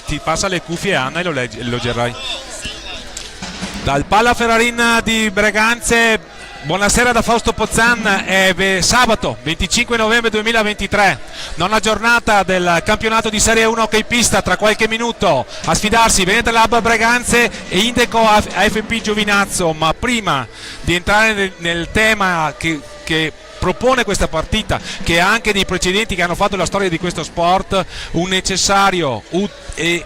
ti passa le cuffie Anna e lo leggerai. Dal Palla Ferrarin di Breganze, buonasera da Fausto Pozzan. È sabato 25 novembre 2023, nona giornata del campionato di Serie 1 hockey pista. Tra qualche minuto a sfidarsi Veneta Lab Breganze e Indeco AFP Giovinazzo. Ma prima di entrare nel tema che propone questa partita, che ha anche dei precedenti che hanno fatto la storia di questo sport, un necessario e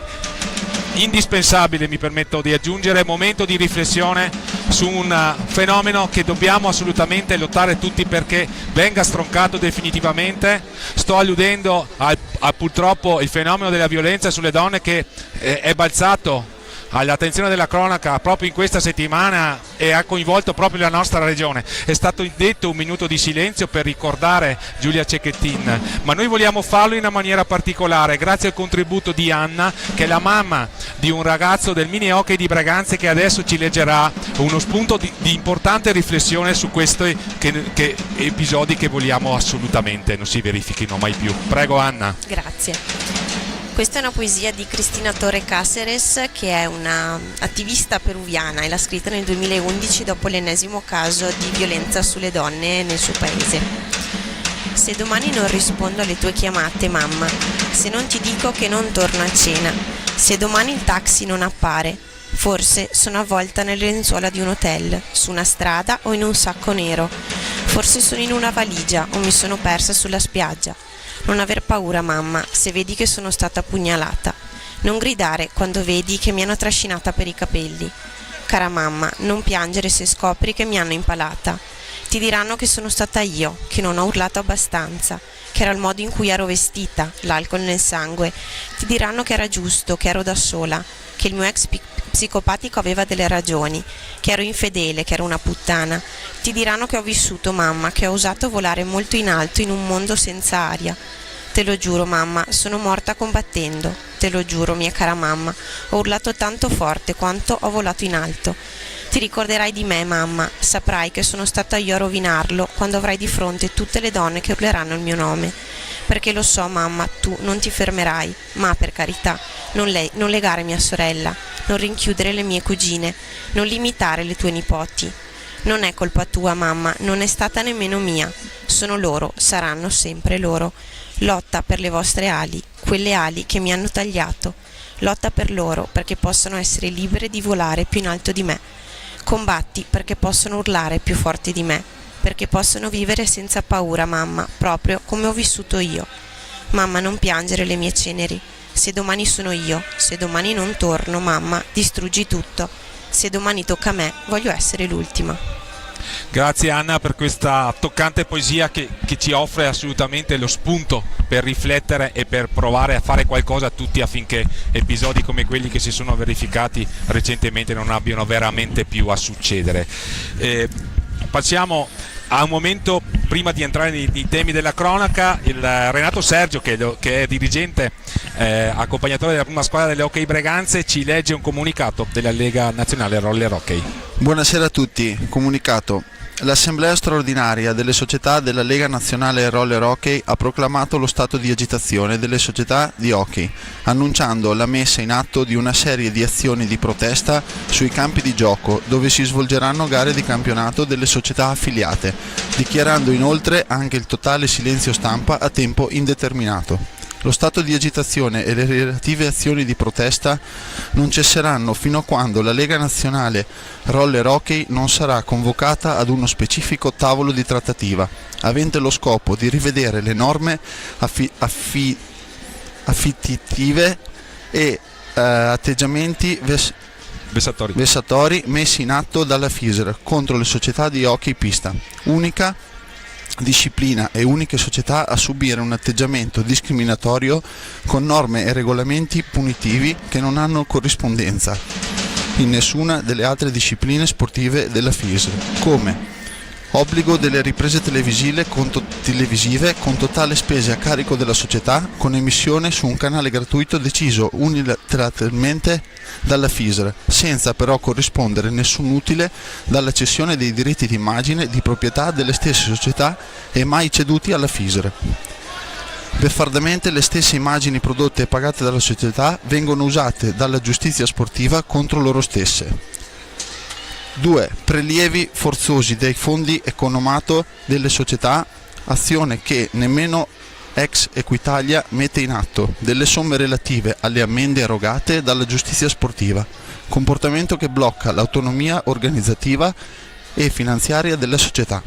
indispensabile, mi permetto di aggiungere, momento di riflessione su un fenomeno che dobbiamo assolutamente lottare tutti perché venga stroncato definitivamente. Sto alludendo a purtroppo il fenomeno della violenza sulle donne, che è balzato all'attenzione della cronaca proprio in questa settimana e ha coinvolto proprio la nostra regione. È stato detto un minuto di silenzio per ricordare Giulia Cecchettin, ma noi vogliamo farlo in una maniera particolare grazie al contributo di Anna, che è la mamma di un ragazzo del mini hockey di Breganze, che adesso ci leggerà uno spunto di importante riflessione su questi episodi che vogliamo assolutamente non si verifichino mai più. Prego Anna. Grazie. Questa è una poesia di Cristina Torre Cáceres, che è una attivista peruviana, e l'ha scritta nel 2011 dopo l'ennesimo caso di violenza sulle donne nel suo paese. Se domani non rispondo alle tue chiamate, mamma, se non ti dico che non torno a cena, se domani il taxi non appare, forse sono avvolta nelle lenzuola di un hotel, su una strada o in un sacco nero, forse sono in una valigia o mi sono persa sulla spiaggia. Non aver paura, mamma, se vedi che sono stata pugnalata. Non gridare quando vedi che mi hanno trascinata per i capelli. Cara mamma, non piangere se scopri che mi hanno impalata. Ti diranno che sono stata io, che non ho urlato abbastanza, che era il modo in cui ero vestita, l'alcol nel sangue. Ti diranno che era giusto, che ero da sola, che il mio ex psicopatico aveva delle ragioni, che ero infedele, che ero una puttana. Ti diranno che ho vissuto, mamma, che ho osato volare molto in alto in un mondo senza aria. Te lo giuro, mamma, sono morta combattendo. Te lo giuro, mia cara mamma, ho urlato tanto forte quanto ho volato in alto. Ti ricorderai di me, mamma, saprai che sono stata io a rovinarlo quando avrai di fronte tutte le donne che urleranno il mio nome. Perché lo so, mamma, tu non ti fermerai, ma per carità, non legare mia sorella, non rinchiudere le mie cugine, non limitare le tue nipoti. Non è colpa tua, mamma, non è stata nemmeno mia. Sono loro, saranno sempre loro. Lotta per le vostre ali, quelle ali che mi hanno tagliato. Lotta per loro, perché possano essere libere di volare più in alto di me. Combatti perché possono urlare più forte di me, perché possono vivere senza paura, mamma, proprio come ho vissuto io. Mamma, non piangere le mie ceneri. Se domani sono io, se domani non torno, mamma, distruggi tutto. Se domani tocca a me, voglio essere l'ultima. Grazie Anna per questa toccante poesia che ci offre assolutamente lo spunto per riflettere e per provare a fare qualcosa tutti affinché episodi come quelli che si sono verificati recentemente non abbiano veramente più a succedere. Passiamo a un momento, prima di entrare nei temi della cronaca. Il Renato Sergio, che è dirigente accompagnatore della prima squadra delle Hockey Breganze, ci legge un comunicato della Lega Nazionale Roller Hockey. Buonasera a tutti. Comunicato. L'Assemblea straordinaria delle società della Lega Nazionale Roller Hockey ha proclamato lo stato di agitazione delle società di hockey, annunciando la messa in atto di una serie di azioni di protesta sui campi di gioco dove si svolgeranno gare di campionato delle società affiliate, dichiarando inoltre anche il totale silenzio stampa a tempo indeterminato. Lo stato di agitazione e le relative azioni di protesta non cesseranno fino a quando la Lega Nazionale Roller Hockey non sarà convocata ad uno specifico tavolo di trattativa, avente lo scopo di rivedere le norme affittive e atteggiamenti vessatori messi in atto dalla FISR contro le società di hockey pista, unica disciplina e uniche società a subire un atteggiamento discriminatorio con norme e regolamenti punitivi che non hanno corrispondenza in nessuna delle altre discipline sportive della FISR, come obbligo delle riprese televisive con totale spese a carico della società, con emissione su un canale gratuito deciso unilateralmente dalla FISR, senza però corrispondere nessun utile dalla cessione dei diritti di immagine di proprietà delle stesse società e mai ceduti alla FISR. Beffardamente le stesse immagini prodotte e pagate dalla società vengono usate dalla giustizia sportiva contro loro stesse. 2. Prelievi forzosi dei fondi economato delle società, azione che nemmeno ex Equitalia mette in atto, delle somme relative alle ammende erogate dalla giustizia sportiva, comportamento che blocca l'autonomia organizzativa e finanziaria della società.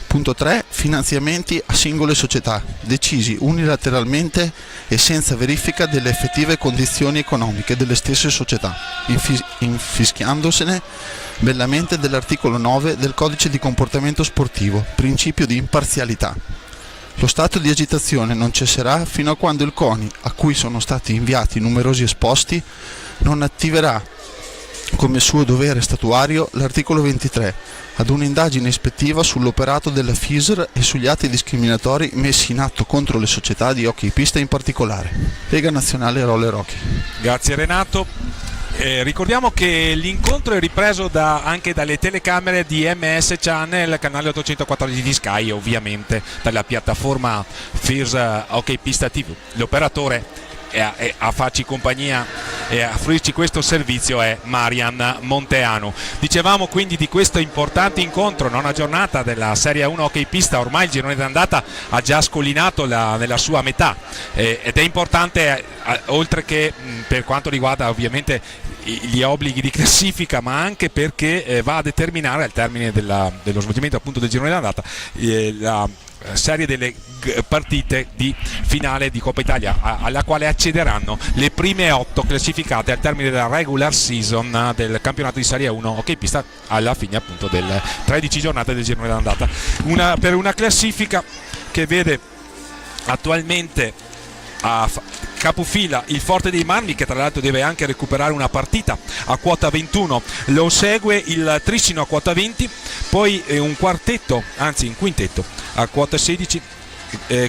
Punto 3. Finanziamenti a singole società, decisi unilateralmente e senza verifica delle effettive condizioni economiche delle stesse società, infischiandosene bellamente dell'articolo 9 del Codice di comportamento sportivo, principio di imparzialità. Lo stato di agitazione non cesserà fino a quando il CONI, a cui sono stati inviati numerosi esposti, non attiverà come suo dovere statuario l'articolo 23 ad un'indagine ispettiva sull'operato della FISR e sugli atti discriminatori messi in atto contro le società di hockey pista in particolare. Lega Nazionale Roller Hockey. Grazie Renato. Ricordiamo che l'incontro è ripreso anche dalle telecamere di MS Channel, canale 814 di Sky, ovviamente dalla piattaforma FISR Hockey Pista TV. L'operatore a farci compagnia e a offrirci questo servizio è Marian Monteanu. Dicevamo quindi di questo importante incontro, nona giornata della Serie 1 Hockey Pista. Ormai il girone d'andata ha già scollinato nella sua metà ed è importante, oltre che per quanto riguarda ovviamente gli obblighi di classifica, ma anche perché va a determinare al termine dello svolgimento appunto del girone d'andata la serie delle partite di finale di Coppa Italia, alla quale accederanno le prime 8 classificate al termine della regular season del campionato di Serie 1 Hockey Pista, alla fine appunto delle 13 giornate del girone d'andata. Per una classifica che vede attualmente a capofila il Forte dei Marmi, che tra l'altro deve anche recuperare una partita, a quota 21, lo segue il Trissino a quota 20, poi un quintetto a quota 16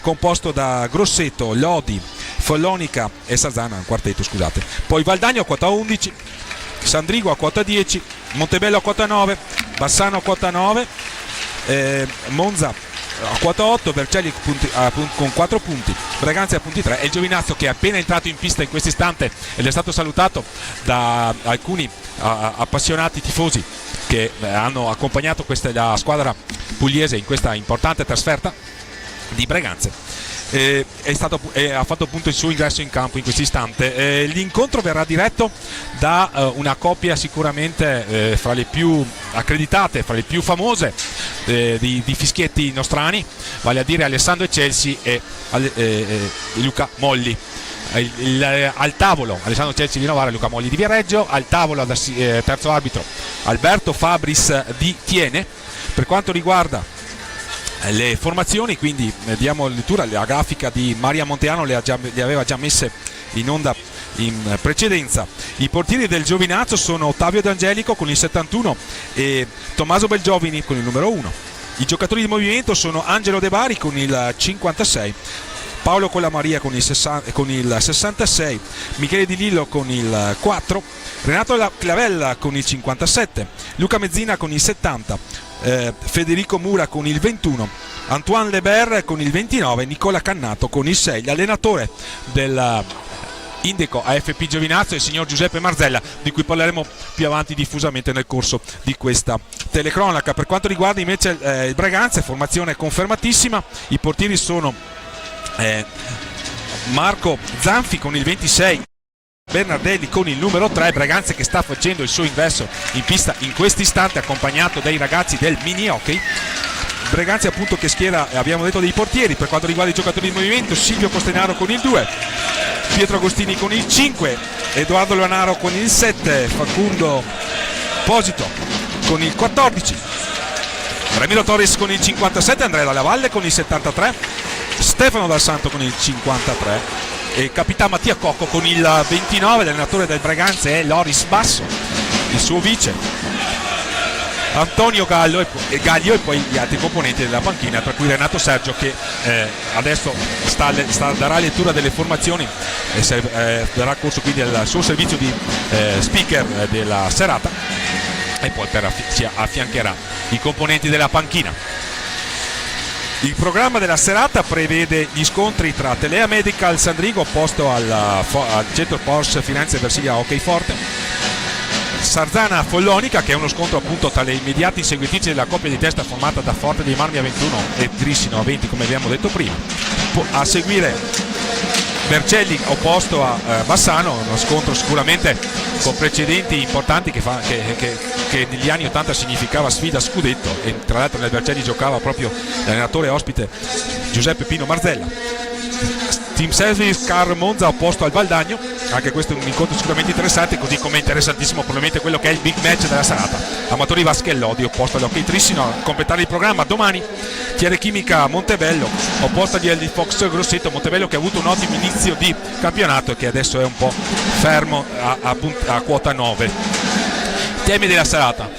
composto da Grosseto, Lodi, Follonica e Sarzana, un quartetto scusate, poi Valdagno a quota 11, Sandrigo a quota 10, Montebello a quota 9, Bassano a quota 9, Monza a quota 8, Vercelli con 4 punti, Braganza a punti 3 e il Giovinazzo, che è appena entrato in pista in questo istante ed è stato salutato da alcuni appassionati tifosi che hanno accompagnato la squadra pugliese in questa importante trasferta di Braganza. Ha fatto appunto il suo ingresso in campo in questo istante. L'incontro verrà diretto da una coppia sicuramente fra le più accreditate, fra le più famose di fischietti nostrani, vale a dire Alessandro Chelsea e Luca Molli. Al tavolo Alessandro Chelsea di Novara e Luca Molli di Viareggio, al tavolo terzo arbitro Alberto Fabris di Tiene. Per quanto riguarda le formazioni, quindi diamo lettura, la grafica di Maria Monteanu le aveva già messe in onda in precedenza. I portieri del Giovinazzo sono Ottavio D'Angelico con il 71 e Tommaso Belgiovini con il numero 1. I giocatori di movimento sono Angelo De Bari con il 56, Paolo Collamaria con il 66, Michele Di Lillo con il 4, Renato Clavella con il 57, Luca Mezzina con il 70, Federico Mura con il 21, Antoine Leber con il 29, Nicola Cannato con il 6. L'allenatore del Indeco AFP Giovinazzo è il signor Giuseppe Marzella, di cui parleremo più avanti diffusamente nel corso di questa telecronaca. Per quanto riguarda invece il Braganza, formazione confermatissima. I portieri sono Marco Zanfi con il 26, Bernardelli con il numero 3. Braganza che sta facendo il suo ingresso in pista in questo istante, accompagnato dai ragazzi del mini hockey. Braganza appunto che schiera, abbiamo detto, dei portieri. Per quanto riguarda i giocatori di movimento, Silvio Costenaro con il 2, Pietro Agostini con il 5, Edoardo Luanaro con il 7, Facundo Posito con il 14, Ramiro Torres con il 57, Andrea Dalla Valle con il 73, Stefano Dal Santo con il 53 e capitano Mattia Cocco con il 29. L'allenatore del Braganza è Loris Basso, il suo vice Antonio Gaglio e poi gli altri componenti della panchina, tra cui Renato Sergio, che adesso darà lettura delle formazioni e darà corso quindi al suo servizio di speaker della serata, e poi si affiancherà i componenti della panchina. Il programma della serata prevede gli scontri tra Telea Medical Sandrigo opposto al centro Porsche Firenze Versilia Hockey Forte, Sarzana Follonica, che è uno scontro appunto tra le immediate inseguitrici della coppia di testa formata da Forte dei Marmi a 21 e Grissino a 20, come abbiamo detto prima. A seguire Vercelli opposto a Bassano, uno scontro sicuramente con precedenti importanti che negli anni 80 significava sfida scudetto, e tra l'altro nel Vercelli giocava proprio l'allenatore ospite Giuseppe Pino Marzella. Team Service Car Monza opposto al Valdagno, anche questo è un incontro sicuramente interessante, così come interessantissimo probabilmente quello che è il big match della serata, Amatori Vasche e Lodi opposto all'Hockey Trissino. A completare il programma domani Tiere Chimica Montebello opposta agli LD Fox Grosseto. Montebello che ha avuto un ottimo inizio di campionato e che adesso è un po' fermo a quota 9. Temi della serata,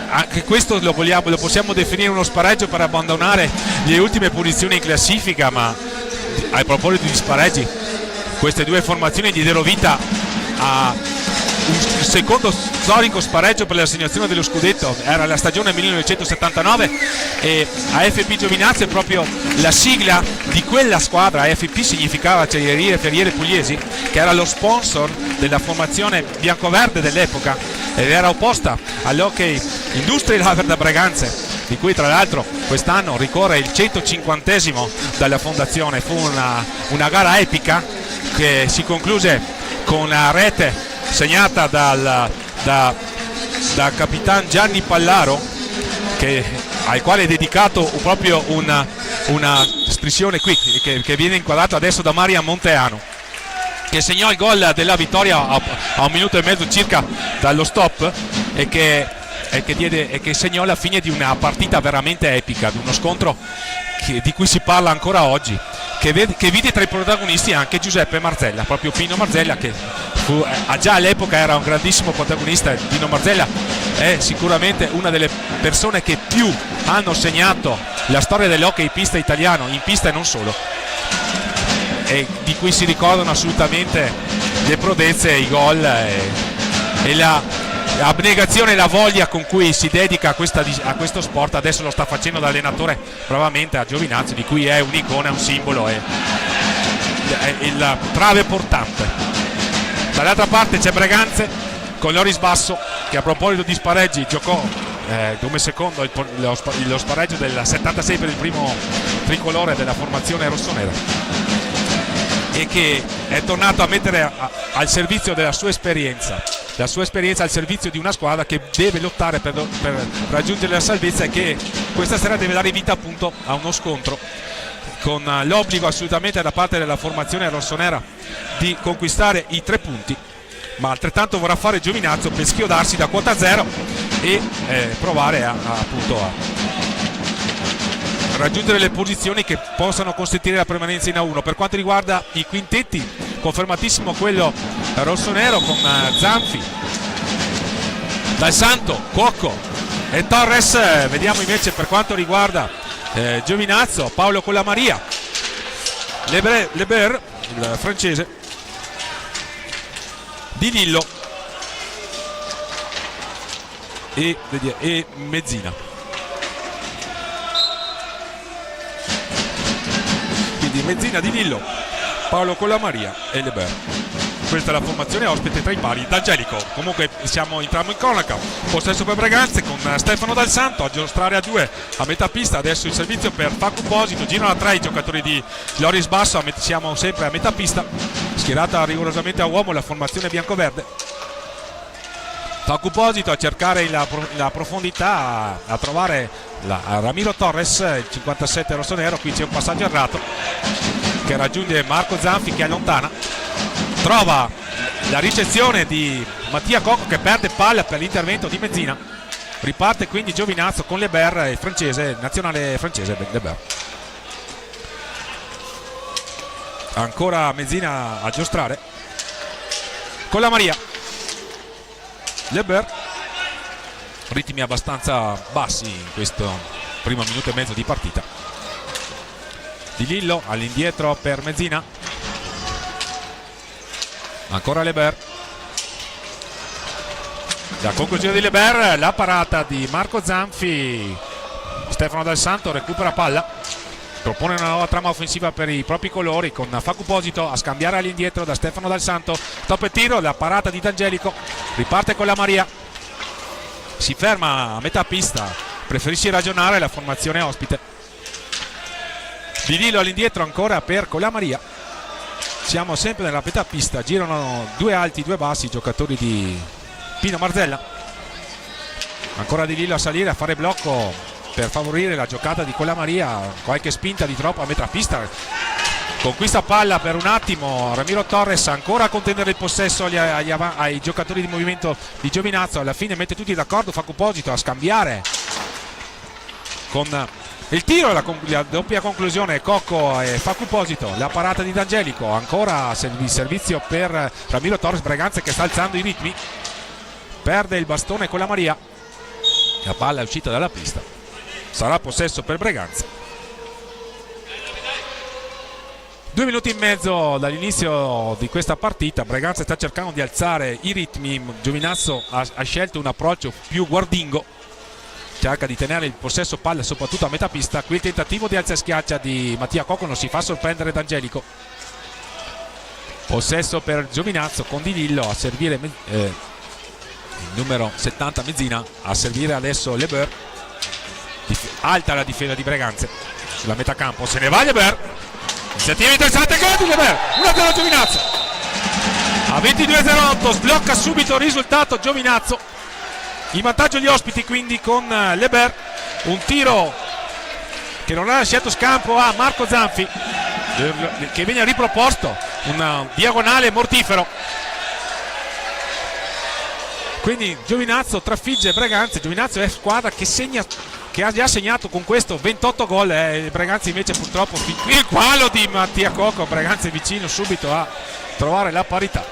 anche questo lo possiamo definire uno spareggio per abbandonare le ultime posizioni in classifica, ma a proposito di spareggi, queste due formazioni diedero vita a un secondo storico spareggio per l'assegnazione dello scudetto. Era la stagione 1979 e AFP Giovinazzo è proprio la sigla di quella squadra. AFP significava Acciaierie Ferriere Pugliesi, che era lo sponsor della formazione biancoverde dell'epoca ed era opposta all'Hockey Industrial Haverda Breganze, di cui tra l'altro quest'anno ricorre il 150esimo dalla fondazione. Fu una gara epica che si concluse con una rete segnata da capitan Gianni Pallaro, al quale è dedicato proprio una striscione qui che viene inquadrato adesso da Maria Monteano, che segnò il gol della vittoria a 1 minuto e mezzo circa dallo stop e che segnò la fine di una partita veramente epica, di uno scontro di cui si parla ancora oggi, che vide tra i protagonisti anche Giuseppe Marzella, proprio Pino Marzella, che già all'epoca era un grandissimo protagonista. Pino Marzella è sicuramente una delle persone che più hanno segnato la storia dell'hockey pista italiano, in pista e non solo, e di cui si ricordano assolutamente le prodezze, i gol e l'abnegazione e la voglia con cui si dedica a questo sport. Adesso lo sta facendo da allenatore probabilmente a Giovinazzo, di cui è un'icona, un simbolo, è il trave portante. Dall'altra parte c'è Breganze con Loris Basso, che a proposito di spareggi giocò come secondo lo spareggio del 76 per il primo tricolore della formazione rossonera, e che è tornato a mettere al servizio della sua esperienza, al servizio di una squadra che deve lottare per raggiungere la salvezza, e che questa sera deve dare vita appunto a uno scontro, con l'obbligo assolutamente da parte della formazione rossonera di conquistare i 3 punti, ma altrettanto vorrà fare Giovinazzo per schiodarsi da quota 0 e provare appunto a raggiungere le posizioni che possano consentire la permanenza in A1. Per quanto riguarda i quintetti, confermatissimo quello rossonero con Zanfi, Dal Santo, Cuocco e Torres. Vediamo invece per quanto riguarda Giovinazzo, Paolo Collamaria, Leber, il francese, Di Lillo e Mezzina. Quindi Mezzina, Di Lillo, Paolo Collamaria e Leber. Questa è la formazione ospite tra i pali d'Angelico. Comunque entriamo in cronaca. Possesso per Breganze con Stefano Dal Santo a giostrare a 2 a metà pista. Adesso il servizio per Facu Posito, girano a 3 i giocatori di Loris Basso. Siamo sempre a metà pista, schierata rigorosamente a uomo la formazione biancoverde. Facu Posito a cercare la profondità, a trovare a Ramiro Torres, il 57 rossonero. Qui c'è un passaggio errato che raggiunge Marco Zanfi, che allontana. Trova la ricezione di Mattia Cocco, che perde palla per l'intervento di Mezzina. Riparte quindi Giovinazzo con Leber, il francese, nazionale francese Leber. Ancora Mezzina a giostrare con la Maria. Leber, ritmi abbastanza bassi in questo primo minuto e mezzo di partita. Di Lillo all'indietro per Mezzina. Ancora Leber. La conclusione di Leber, la parata di Marco Zanfi Stefano Dal Santo recupera palla, propone una nuova trama offensiva per i propri colori con Facuposito a scambiare all'indietro da Stefano Dal Santo. Stop e tiro, la parata di D'Angelico, riparte con la Maria, si ferma a metà pista, preferisce ragionare la formazione ospite. Di Lillo all'indietro ancora per con la Maria. Siamo sempre nella metà pista, girano due alti, due bassi i giocatori di Pino Marzella. Ancora Di Lillo a salire, a fare blocco per favorire la giocata di Colla Maria, qualche spinta di troppo a metà pista, conquista palla per un attimo Ramiro Torres, ancora a contenere il possesso ai giocatori di movimento di Giovinazzo. Alla fine mette tutti d'accordo Facuposito a scambiare con il tiro, la doppia conclusione Cocco e Facuposito, la parata di D'Angelico, ancora il servizio per Ramiro Torres. Breganze che sta alzando i ritmi, perde il bastone con la Maria, la palla è uscita dalla pista, sarà possesso per Breganze. 2 minuti e mezzo dall'inizio di questa partita, Breganze sta cercando di alzare i ritmi, Giovinazzo ha scelto un approccio più guardingo, cerca di tenere il possesso palla soprattutto a metà pista. Qui il tentativo di alza e schiaccia di Mattia Cocco, non si fa sorprendere D'Angelico, possesso per Giovinazzo con Di Lillo a servire il numero 70 Mezzina, a servire adesso Leber, alta la difesa di Breganze sulla metà campo, se ne va Leber, iniziativa interessante, gol di Leber, 1-0 Giovinazzo a 22:08, sblocca subito il risultato Giovinazzo, in vantaggio gli ospiti quindi con Leber, un tiro che non ha lasciato scampo a Marco Zanfi che viene riproposto, un diagonale mortifero, quindi Giovinazzo trafigge Breganze. Giovinazzo è squadra che ha già segnato con questo 28 gol, Breganze invece purtroppo il qualo di Mattia Cocco, Breganze vicino subito a trovare la parità.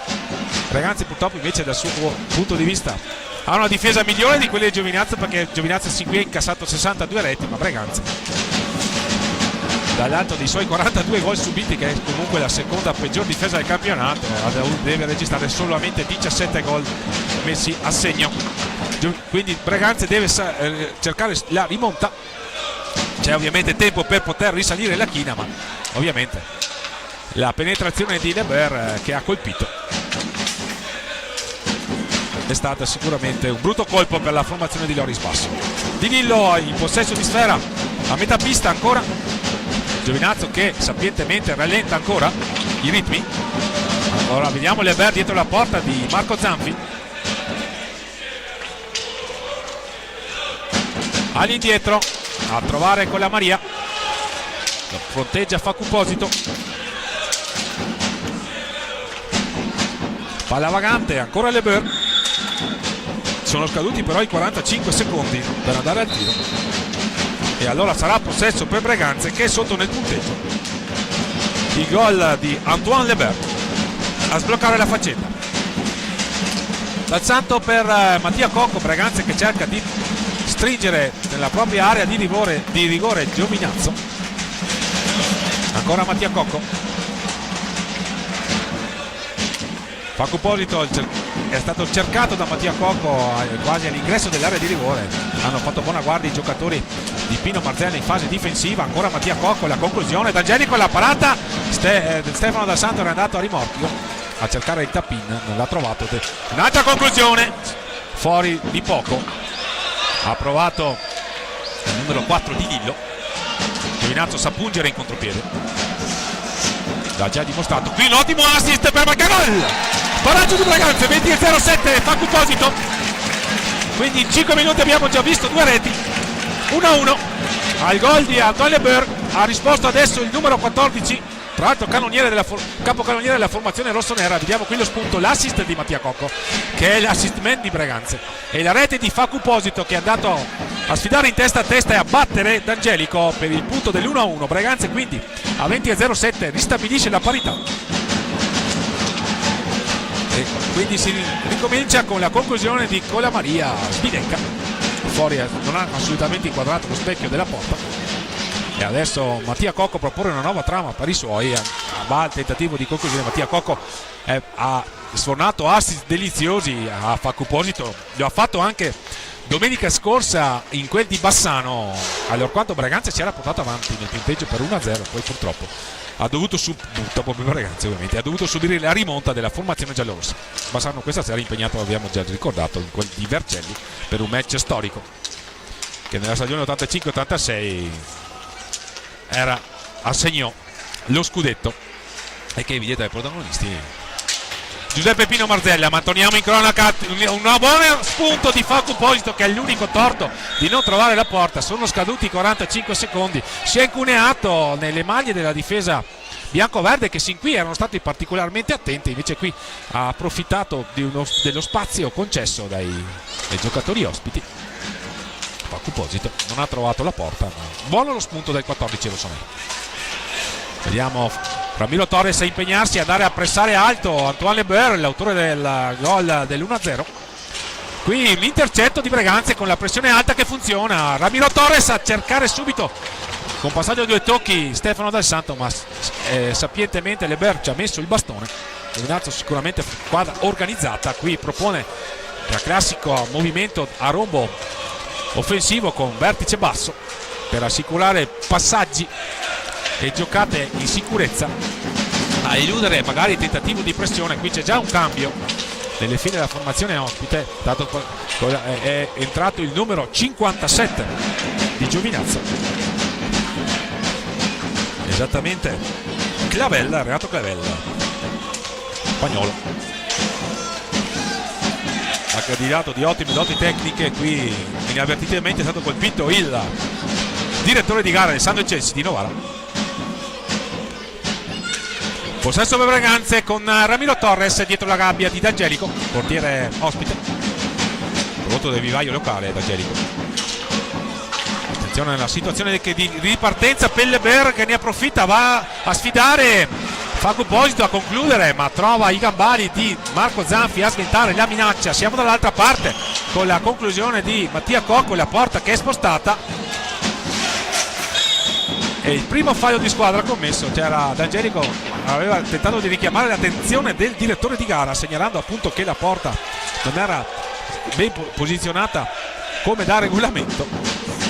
Breganze purtroppo invece dal suo punto di vista ha una difesa migliore di quella di Giovinazzo, perché Giovinazzo sin qui ha incassato 62 reti, ma Breganze dall'alto dei suoi 42 gol subiti, che è comunque la seconda peggior difesa del campionato, deve registrare solamente 17 gol messi a segno, quindi Breganze deve cercare la rimonta. C'è ovviamente tempo per poter risalire la china, ma ovviamente la penetrazione di Leber che ha colpito è stata sicuramente un brutto colpo per la formazione di Loris Basso. Di Lillo in possesso di sfera a metà pista, ancora Giovinazzo che sapientemente rallenta ancora i ritmi. Ora vediamo Leber dietro la porta di Marco Zanfi, all'indietro a trovare con la Maria, lo fronteggia Facuposito, palla vagante, ancora Leber, sono scaduti però i 45 secondi per andare al tiro e allora sarà possesso per Breganze, che è sotto nel punteggio. Il gol di Antoine Leber a sbloccare la faccenda. Dal Santo per Mattia Cocco, Breganze che cerca di stringere nella propria area di rigore Giovinazzo. Ancora Mattia Cocco, Facuposito è stato cercato da Mattia Cocco quasi all'ingresso dell'area di rigore, hanno fatto buona guardia i giocatori di Pino Marzella in fase difensiva. Ancora Mattia Cocco, la conclusione, D'Angelico la parata, Stefano Dal Santo era andato a rimorchio a cercare il tap-in, non l'ha trovato, un'altra conclusione fuori di poco, ha provato il numero 4 di Lillo, Giovinazzo sa pungere in contropiede, l'ha già dimostrato, qui un ottimo assist per Maccarol, paraggio di Breganze, 20:07 Facuposito, quindi in 5 minuti abbiamo già visto 2 reti, 1-1 al gol di Antoine Leber. Ha risposto adesso il numero 14, tra l'altro capocannoniere della formazione rossonera. Vediamo qui lo spunto, l'assist di Mattia Cocco che è l'assist man di Breganze, e la rete di Facuposito che è andato a sfidare in testa a testa e a battere D'Angelico per il punto dell'1-1. Breganze quindi a 20:07 ristabilisce la parità e quindi si ricomincia con la conclusione di Colla Maria Sbidenca, fuori, non ha assolutamente inquadrato lo specchio della porta, e adesso Mattia Cocco propone una nuova trama per i suoi, va al tentativo di conclusione. Mattia Cocco ha sfornato assist deliziosi a Facuposito, lo ha fatto anche domenica scorsa in quel di Bassano, allorquando Braganza si era portato avanti nel punteggio per 1-0, poi purtroppo ha dovuto ha dovuto subire la rimonta della formazione giallorossa. Bassano questa sera è impegnato, abbiamo già ricordato, in quel di Vercelli per un match storico che nella stagione 85-86 assegnò lo scudetto e che evidente ai protagonisti Giuseppe Pino Marzella. Ma torniamo in cronaca, un buon spunto di Facu Posito, che è l'unico torto di non trovare la porta. Sono scaduti 45 secondi, si è incuneato nelle maglie della difesa bianco-verde, che sin qui erano stati particolarmente attenti, invece qui ha approfittato dello spazio concesso dai giocatori ospiti. Facu Posito non ha trovato la porta, ma buono lo spunto del 14 rossonero. Vediamo Ramiro Torres a impegnarsi, a andare a pressare alto Antoine Leber, l'autore del gol dell'1-0. Qui l'intercetto di Breganze con la pressione alta che funziona. Ramiro Torres a cercare subito con passaggio a 2 tocchi Stefano Dal Santo, ma sapientemente Leber ci ha messo il bastone. Giovinazzo sicuramente squadra organizzata, qui propone il classico movimento a rombo offensivo con vertice basso per assicurare passaggi e giocate in sicurezza, a eludere magari il tentativo di pressione. Qui c'è già un cambio nelle file della formazione ospite, dato è entrato il numero 57 di Giovinazzo, esattamente Clavella, Renato Clavella, spagnolo, accreditato di ottime doti tecniche. Qui inavvertitamente è stato colpito il direttore di gara Alessandro Celsi di Novara. Possesso per Breganze con Ramiro Torres dietro la gabbia di D'Angelico, portiere ospite, prodotto del vivaio locale D'Angelico. Attenzione alla situazione di ripartenza, Pelleber che ne approfitta, va a sfidare Facu Posito, a concludere, ma trova i gambali di Marco Zanfi a sventare la minaccia. Siamo dall'altra parte con la conclusione di Mattia Cocco, la porta che è spostata. E il primo fallo di squadra commesso, c'era D'Angelico, aveva tentato di richiamare l'attenzione del direttore di gara, segnalando appunto che la porta non era ben posizionata come da regolamento.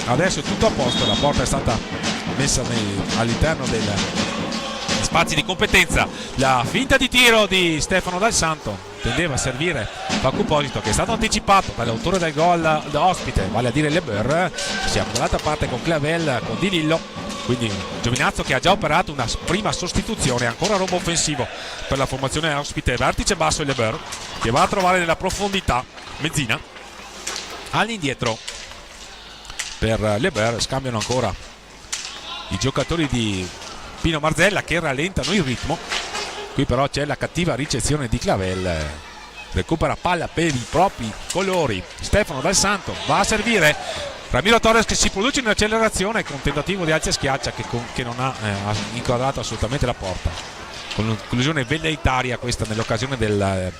Adesso è tutto a posto, la porta è stata messa all'interno degli spazi di competenza. La finta di tiro di Stefano Dal Santo tendeva a servire Facu Posito, che è stato anticipato dall'autore del gol da ospite, vale a dire Leber. Siamo dall'altra parte con Clavel, con Di Lillo. Quindi Giovinazzo che ha già operato una prima sostituzione, ancora rombo offensivo per la formazione ospite, vertice basso e Leber che va a trovare nella profondità Mezzina. All'indietro per Leber, scambiano ancora i giocatori di Pino Marzella che rallentano il ritmo. Qui però c'è la cattiva ricezione di Clavel, recupera palla per i propri colori Stefano Dal Santo, va a servire Ramiro Torres che si produce in accelerazione con tentativo di alza e schiaccia che non ha inquadrato assolutamente la porta. Conclusione velleitaria questa nell'occasione del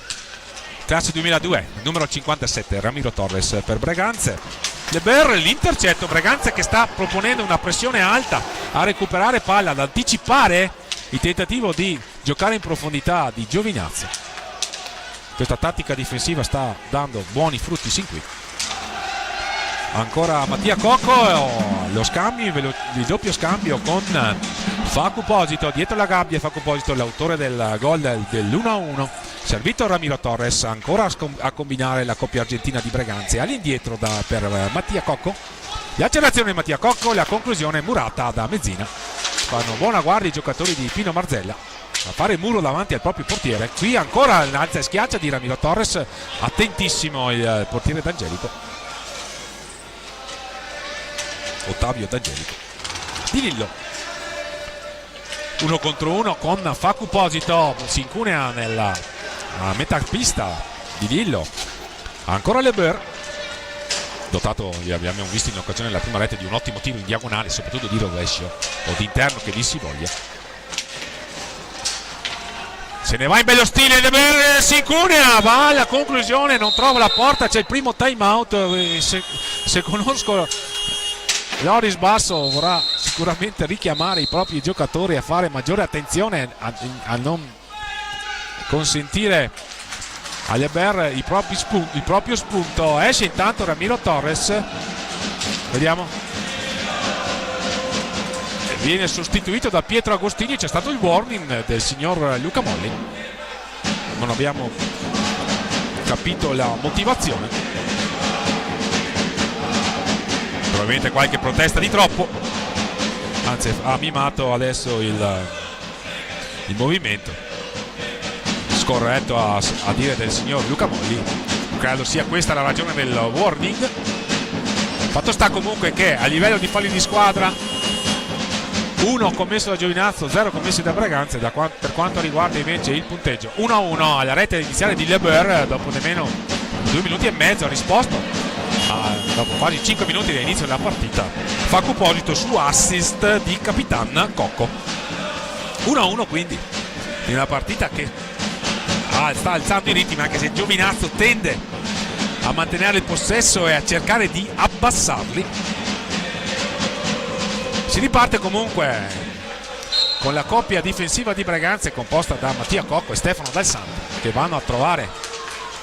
classe 2002, numero 57 Ramiro Torres per Breganze. Leber, l'intercetto, Breganze che sta proponendo una pressione alta a recuperare palla, ad anticipare il tentativo di giocare in profondità di Giovinazzo. Questa tattica difensiva sta dando buoni frutti sin qui. Ancora Mattia Cocco, lo scambio, il doppio scambio con Facu Posito dietro la gabbia. Facu Posito, l'autore del gol dell'1-1, servito Ramiro Torres ancora a combinare la coppia argentina di Breganze. All'indietro per Mattia Cocco, l'accelerazione di Mattia Cocco, la conclusione murata da Mezzina. Fanno buona guardia i giocatori di Pino Marzella a fare muro davanti al proprio portiere. Qui ancora l'alza e schiaccia di Ramiro Torres, attentissimo il portiere D'Angelico, Ottavio D'Angelico. Di Lillo 1 contro 1 con Facu Posito, si incunea nella metà pista di Lillo. Ancora Leber, dotato, li abbiamo visto in occasione della prima rete, di un ottimo tiro in diagonale, soprattutto di rovescio o di interno che dir si voglia. Se ne va in bello stile Leber, si incunea, va alla conclusione, non trova la porta, c'è il primo time out. Se conosco Loris Basso vorrà sicuramente richiamare i propri giocatori a fare maggiore attenzione, a non consentire a Leber il proprio spunto. Esce intanto Ramiro Torres, vediamo, viene sostituito da Pietro Agostini. C'è stato il warning del signor Luca Molli, non abbiamo capito la motivazione, probabilmente qualche protesta di troppo, anzi ha mimato adesso il movimento scorretto a dire del signor Luca Molli. Credo sia questa la ragione del warning. Fatto sta comunque che a livello di falli di squadra, 1 commesso da Giovinazzo, 0 commessi da Braganza. Per quanto riguarda invece il punteggio, 1-1 alla rete iniziale di Leber. Dopo nemmeno 2 minuti e mezzo ha risposto, dopo quasi 5 minuti dall'inizio della partita, Facu Posito su assist di Capitan Cocco. 1-1 quindi in una partita che sta alzando i ritmi, anche se Giovinazzo tende a mantenere il possesso e a cercare di abbassarli. Si riparte comunque con la coppia difensiva di Braganza, composta da Mattia Cocco e Stefano Dal Santo, che vanno a trovare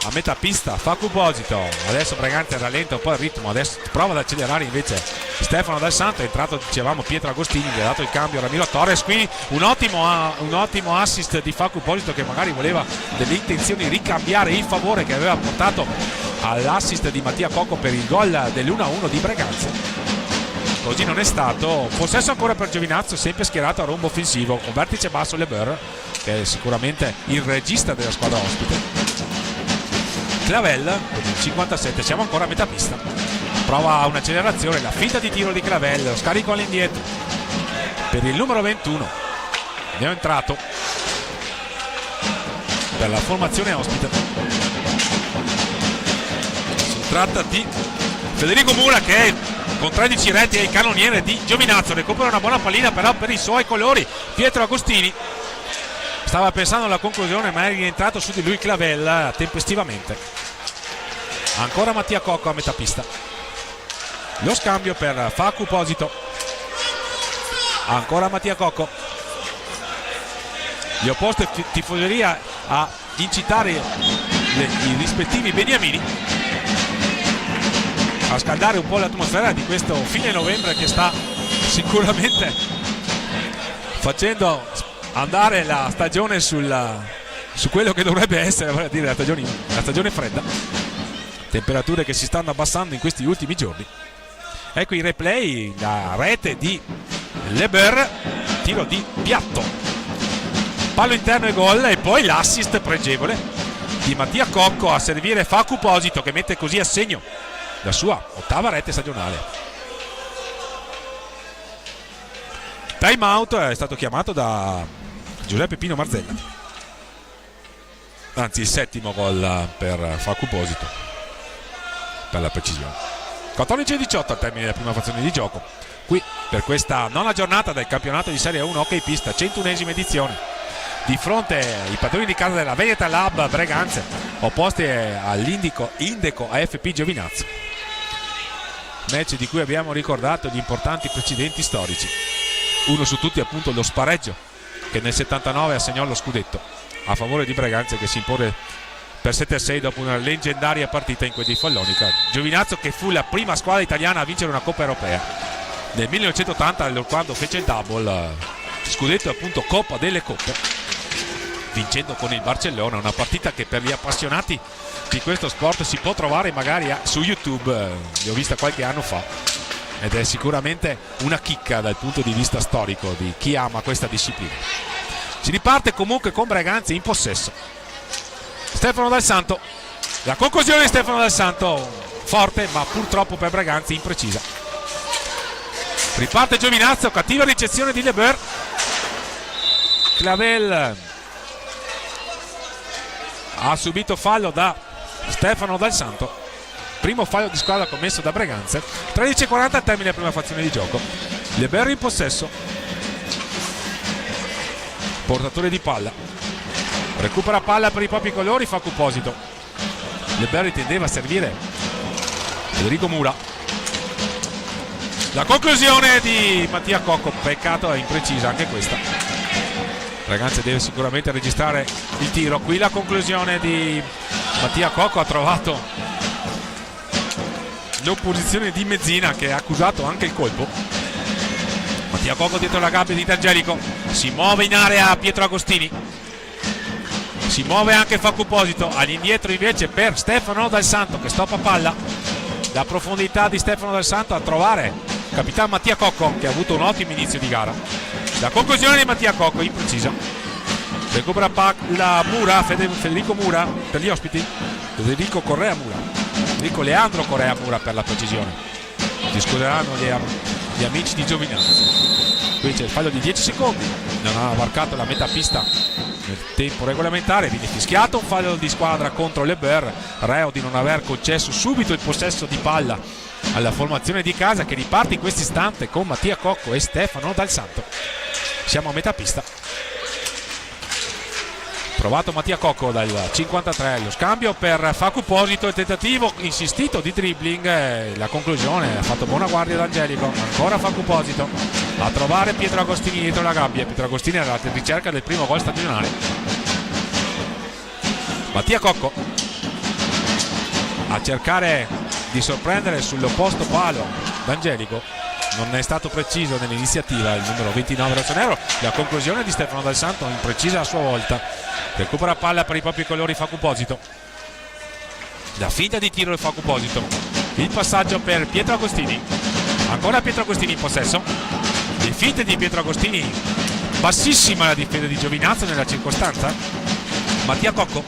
a metà pista Facu Posito. Adesso Braganza rallenta un po' il ritmo, adesso prova ad accelerare invece Stefano Dal Santo. È entrato, dicevamo, Pietro Agostini, gli ha dato il cambio a Ramiro Torres. Qui un ottimo assist di Facu Posito, che magari voleva delle intenzioni di ricambiare il favore che aveva portato all'assist di Mattia Cocco per il gol dell'1-1 di Braganza. Così non è stato. Possesso ancora per Giovinazzo, sempre schierato a rombo offensivo, con vertice basso Leber, che è sicuramente il regista della squadra ospite. Clavel con il 57, siamo ancora a metà pista, prova un'accelerazione, la finta di tiro di Clavel, lo scarico all'indietro per il numero 21, ne è entrato per la formazione ospite. Si tratta di Federico Mura, che è con 13 reti è il cannoniere di Giovinazzo. Recupera una buona pallina però per i suoi colori Pietro Agostini. Stava pensando alla conclusione, ma è rientrato su di lui Clavel tempestivamente. Ancora Mattia Cocco a metà pista. Lo scambio per Facu Posito. Ancora Mattia Cocco. Gli opposti tifoseria a incitare i rispettivi beniamini a scaldare un po' l'atmosfera di questo fine novembre, che sta sicuramente facendo andare la stagione su quello che dovrebbe essere, vale a dire la stagione fredda. Temperature che si stanno abbassando in questi ultimi giorni. Ecco i replay, la rete di Leber, tiro di piatto, pallo interno e gol, e poi l'assist pregevole di Mattia Cocco a servire Facu Posito, che mette così a segno la sua 8ª rete stagionale. Time out è stato chiamato da Giuseppe Pino Marzella, anzi il 7° gol per Facu Posito, per la precisione. 14-18 al termine della prima frazione di gioco, qui per questa 9ª giornata del campionato di Serie 1 hockey pista, 101esima edizione, di fronte ai padroni di casa della Veneta Lab Breganze, opposti all'Indeco AFP Giovinazzo. Match di cui abbiamo ricordato gli importanti precedenti storici, uno su tutti appunto lo spareggio che nel 79 assegnò lo scudetto a favore di Braganza, che si impone per 7-6 dopo una leggendaria partita in quel di Follonica. Giovinazzo, che fu la prima squadra italiana a vincere una Coppa Europea nel 1980, quando fece il double scudetto, appunto Coppa delle Coppe, vincendo con il Barcellona. Una partita che per gli appassionati di questo sport si può trovare magari su YouTube, l'ho vista qualche anno fa, ed è sicuramente una chicca dal punto di vista storico di chi ama questa disciplina. Si riparte comunque con Braganza in possesso. Stefano Dal Santo, la conclusione di Stefano Dal Santo forte, ma purtroppo per Braganza imprecisa. Riparte Giovinazzo, cattiva ricezione di Leber. Clavel ha subito fallo da Stefano Dal Santo, primo fallo di squadra commesso da Braganza. 13:40 al termine della prima frazione di gioco. Leber in possesso, portatore di palla, recupera palla per i propri colori Facu Posito. Leber tendeva a servire Federico Mura. La conclusione di Mattia Cocco, peccato, è imprecisa anche questa. Braganza deve sicuramente registrare il tiro. Qui la conclusione di Mattia Cocco ha trovato l'opposizione di Mezzina, che ha accusato anche il colpo. Mattia Cocco dietro la gabbia di D'Angelico, si muove in area Pietro Agostini, si muove anche Facuposito, all'indietro invece per Stefano Dal Santo che stoppa palla. La profondità di Stefano Dal Santo a trovare capitano Mattia Cocco, che ha avuto un ottimo inizio di gara. La conclusione di Mattia Cocco imprecisa. Recupera la Mura, Federico Mura per gli ospiti, Federico Leandro Correa Mura per la precisione. Si scuseranno gli amici di Giovinazzo. Qui c'è il fallo di 10 secondi, non ha varcato la metà pista nel tempo regolamentare, viene fischiato un fallo di squadra contro Le Ber, reo di non aver concesso subito il possesso di palla alla formazione di casa, che riparte in questo istante con Mattia Cocco e Stefano Dal Santo. Siamo a metà pista. Provato Mattia Cocco dal 53, lo scambio per Facuposito, il tentativo insistito di dribbling, la conclusione ha fatto buona guardia D'Angelico. Ancora Facuposito a trovare Pietro Agostini dietro la gabbia. Pietro Agostini era alla ricerca del primo gol stagionale. Mattia Cocco a cercare di sorprendere sull'opposto palo D'Angelico, non è stato preciso nell'iniziativa il numero 29 rossonero. La conclusione di Stefano Dal Santo imprecisa a sua volta. Recupera palla per i propri colori Facuposito, la finta di tiro di Facuposito, il passaggio per Pietro Agostini, ancora Pietro Agostini in possesso, le finte di Pietro Agostini, bassissima la difesa di Giovinazzo nella circostanza. Mattia Cocco,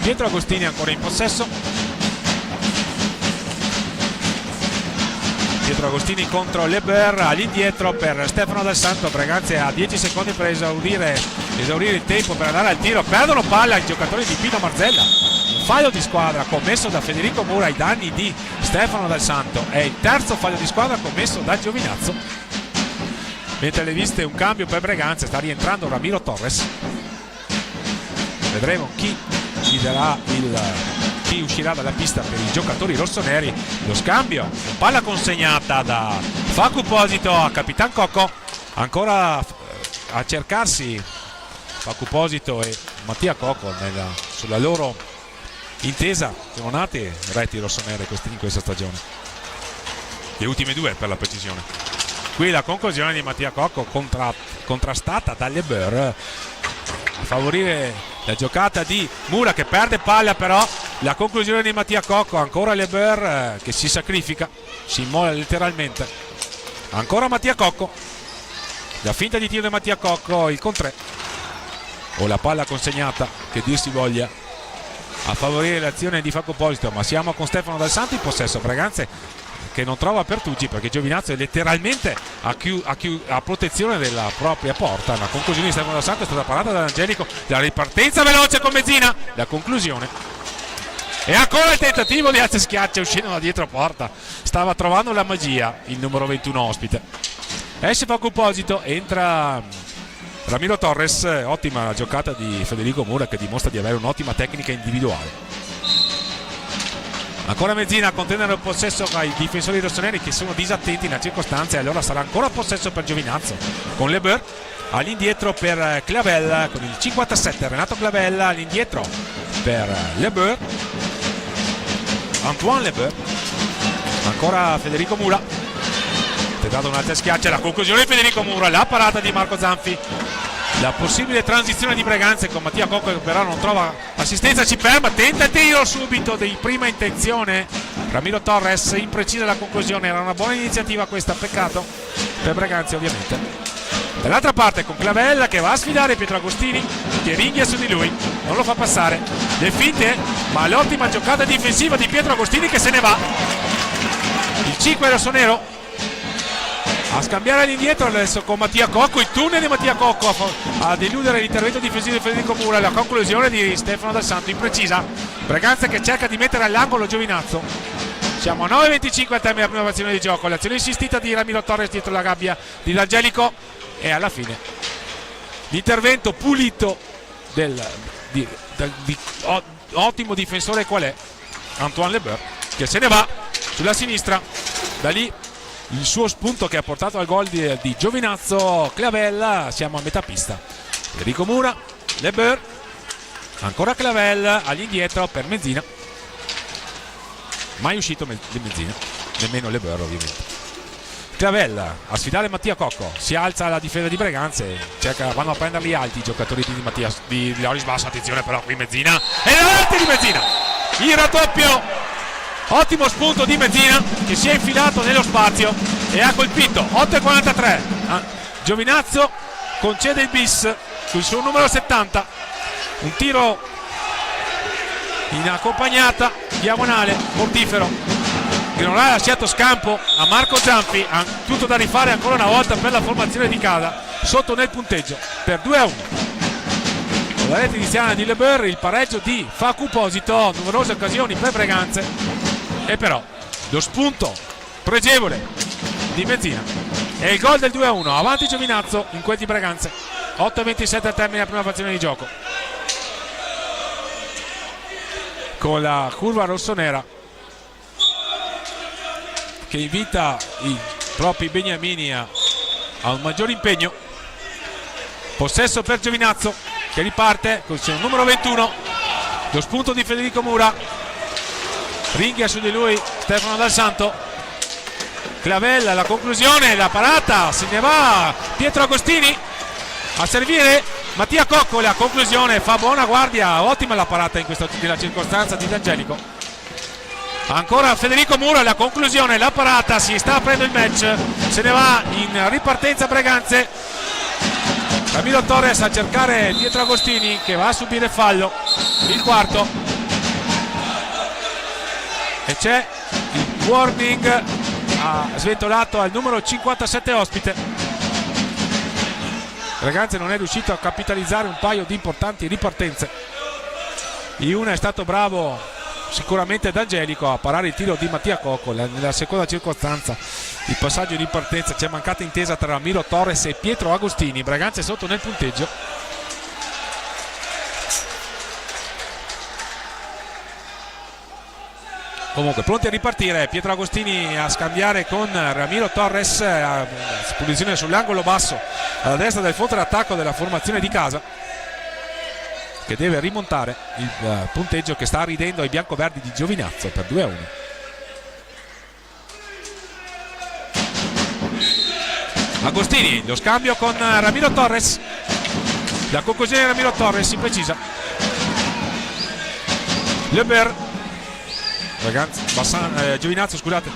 Pietro Agostini ancora in possesso, Pietro Agostini contro Le Ber, all'indietro per Stefano Dal Santo. Breganze ha 10 secondi per esaurire il tempo per andare al tiro, perdono palla i giocatori di Pino Marzella. Un fallo di squadra commesso da Federico Mura ai danni di Stefano Dal Santo, è il terzo fallo di squadra commesso da Giovinazzo. Mentre le viste un cambio per Breganze, sta rientrando Ramiro Torres. Vedremo chi uscirà dalla pista per i giocatori rossoneri. Lo scambio, palla consegnata da Facuposito a Capitan Cocco, ancora a cercarsi Facuposito e Mattia Cocco sulla loro intesa. Sono nate reti rossonere in questa stagione, le ultime due per la precisione. Qui la conclusione di Mattia Cocco contrastata dalle Ber a favorire la giocata di Mura, che perde palla, però la conclusione di Mattia Cocco, ancora Le Ber che si sacrifica, si immola letteralmente. Ancora Mattia Cocco, la finta di tiro di Mattia Cocco, il con 3 o la palla consegnata, che dir si voglia, a favorire l'azione di Facuposito. Ma siamo con Stefano Dal Santo in possesso. Breganze che non trova Pertucci, perché Giovinazzo è letteralmente a protezione della propria porta. La conclusione di Stefano Dal Santo è stata parata da Angelico, la ripartenza veloce con Mezzina, la conclusione. E ancora il tentativo di alza schiaccia uscendo da dietro porta, stava trovando la magia il numero 21 ospite. Esce Facuposito, entra Ramiro Torres. Ottima giocata di Federico Mura, che dimostra di avere un'ottima tecnica individuale. Ancora Mezzina a contendere il possesso ai difensori rossoneri, che sono disattenti nella circostanza, e allora sarà ancora possesso per Giovinazzo con Le Ber all'indietro per Clavel con il 57. Renato Clavel all'indietro per Le Ber, Antoine Le Ber, ancora Federico Mura, tentato un'altra schiaccia, la conclusione di Federico Mura, la parata di Marco Zanfi. La possibile transizione di Breganze con Mattia Cocco, che però non trova assistenza, ci ferma, tenta il tiro subito di prima intenzione Ramiro Torres, imprecisa la conclusione. Era una buona iniziativa questa, peccato per Breganze ovviamente. Dall'altra parte con Clavella che va a sfidare Pietro Agostini, che ringhia su di lui, non lo fa passare, le finte, ma l'ottima giocata difensiva di Pietro Agostini, che se ne va. Il 5 rossonero a scambiare all'indietro adesso con Mattia Cocco, il tunnel di Mattia Cocco a deludere l'intervento difensivo di Federico Mura, la conclusione di Stefano Dal Santo imprecisa. Breganze che cerca di mettere all'angolo Giovinazzo. Siamo a 9:25 al termine della prima azione di gioco, l'azione insistita di Ramiro Torres dietro la gabbia di D'Angelico, e alla fine l'intervento pulito di ottimo difensore qual è Antoine Le Ber, che se ne va sulla sinistra. Da lì il suo spunto che ha portato al gol di Giovinazzo. Clavella, siamo a metà pista. Federico Mura, Le Ber, Ancora Clavel all'indietro per Mezzina, mai uscito di Mezzina, nemmeno Leber ovviamente. Clavel a sfidare Mattia Cocco, si alza la difesa di Breganze, vanno a prenderli alti i giocatori di Loris Basso. Attenzione però qui Mezzina, e la rete di Mezzina, il raddoppio, ottimo spunto di Mezzina che si è infilato nello spazio e ha colpito. 8,43, Giovinazzo concede il bis sul suo numero 70, un tiro in accompagnata diagonale mortifero che non ha lasciato scampo a Marco Zanfi. Ha tutto da rifare ancora una volta per la formazione di casa, sotto nel punteggio per 2-1. Con la rete iniziale di Leber, il pareggio di Facu Posito, numerose occasioni per Breganze e però lo spunto pregevole di Mezzina e il gol del 2-1. Avanti Giovinazzo in quel di Breganze. 8,27 al termine della prima frazione di gioco, con la curva rossonera che invita i propri beniamini a un maggior impegno. Possesso per Giovinazzo che riparte con il suo numero 21, lo spunto di Federico Mura, ringhia su di lui Stefano Dal Santo. Clavella, la conclusione, la parata, se ne va Pietro Agostini a servire Mattia Cocco, la conclusione fa buona guardia, ottima la parata nella circostanza di D'Angelico. Ancora Federico Mura, la conclusione, la parata, si sta aprendo il match, se ne va in ripartenza Breganze. Ramiro Torres a cercare Pietro Agostini che va a subire fallo, il quarto, e c'è il warning sventolato al numero 57 ospite. Breganze non è riuscito a capitalizzare un paio di importanti ripartenze. In una è stato bravo sicuramente D'Angelico a parare il tiro di Mattia Cocco. Nella seconda circostanza il passaggio di partenza, c'è mancata intesa tra Ramiro Torres e Pietro Agostini. Breganze sotto nel punteggio. Comunque pronti a ripartire Pietro Agostini a scambiare con Ramiro Torres, posizione sull'angolo basso alla destra del fronte d'attacco della formazione di casa, che deve rimontare il punteggio che sta ridendo ai biancoverdi di Giovinazzo per 2-1. Agostini, lo scambio con Ramiro Torres, la conclusione di Ramiro Torres imprecisa. Leber, Giovinazzo scusate,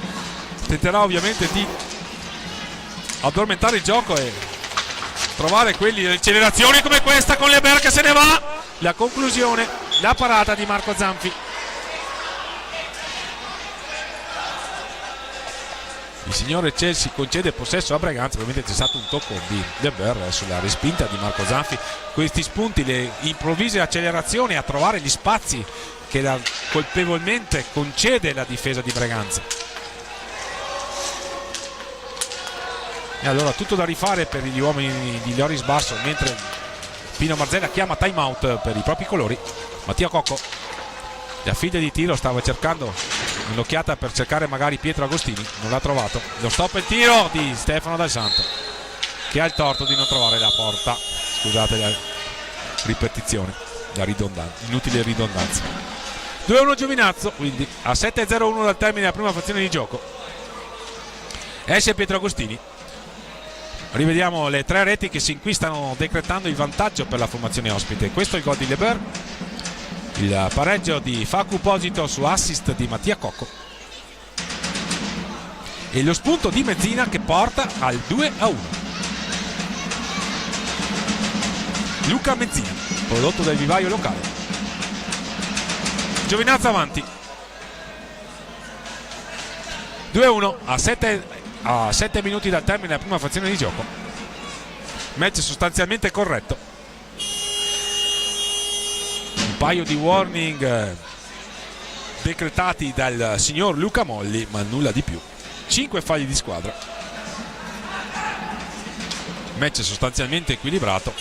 tenterà ovviamente di addormentare il gioco e trovare quelle accelerazioni come questa con Leber che se ne va. La conclusione, la parata di Marco Zanfi. Il signore Chelsea concede possesso a Breganze. Probabilmente c'è stato un tocco di Leber sulla respinta di Marco Zanfi. Questi spunti, le improvvise accelerazioni a trovare gli spazi che colpevolmente concede la difesa di Breganze. E allora tutto da rifare per gli uomini di Loris Basso, mentre Pino Marzella chiama time out per i propri colori. Mattia Cocco, la figlia di tiro, stava cercando un'occhiata per cercare magari Pietro Agostini, non l'ha trovato. Lo stop e tiro di Stefano Dal Santo, che ha il torto di non trovare la porta. Scusate la ripetizione, la inutile ridondanza. 2-1 Giovinazzo, quindi a 7-0-1 dal termine della prima frazione di gioco. Esce Pietro Agostini. Rivediamo le tre reti che sin qui stanno decretando il vantaggio per la formazione ospite. Questo è il gol di Leber, il pareggio di Facu Posito su assist di Mattia Cocco e lo spunto di Mezzina che porta al 2-1. Luca Mezzina, prodotto del vivaio locale. Giovinazzo avanti, 2-1 a 7 minuti dal termine della prima frazione di gioco. Match sostanzialmente corretto. Un paio di warning decretati dal signor Luca Molli, ma nulla di più. 5 falli di squadra. Match sostanzialmente equilibrato,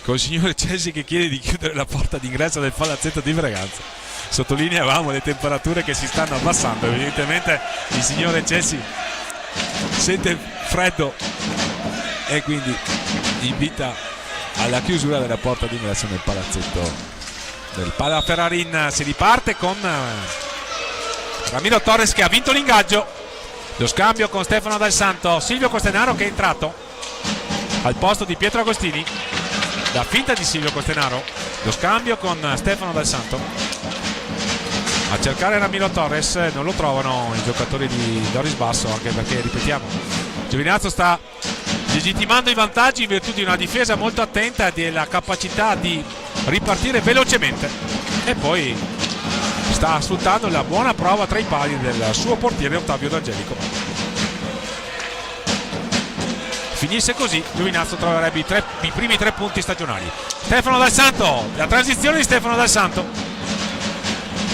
con il signore Chelsea che chiede di chiudere la porta d'ingresso del palazzetto di Breganze. Sottolineavamo le temperature che si stanno abbassando, evidentemente il signore Chelsea sente freddo e quindi invita alla chiusura della porta di ingresso nel palazzetto del Palaferrarin. Si riparte con Ramiro Torres che ha vinto l'ingaggio. Lo scambio con Stefano Dal Santo. Silvio Costenaro che è entrato al posto di Pietro Agostini. La finta di Silvio Costenaro. Lo scambio con Stefano Dal Santo. A cercare Ramiro Torres, non lo trovano i giocatori di Doris Basso, anche perché, ripetiamo, Giovinazzo sta legittimando i vantaggi in virtù di una difesa molto attenta e della capacità di ripartire velocemente, e poi sta sfruttando la buona prova tra i pali del suo portiere Ottavio D'Angelico. Finisse così, Giovinazzo troverebbe i primi 3 punti stagionali. Stefano Dal Santo, la transizione di Stefano Dal Santo.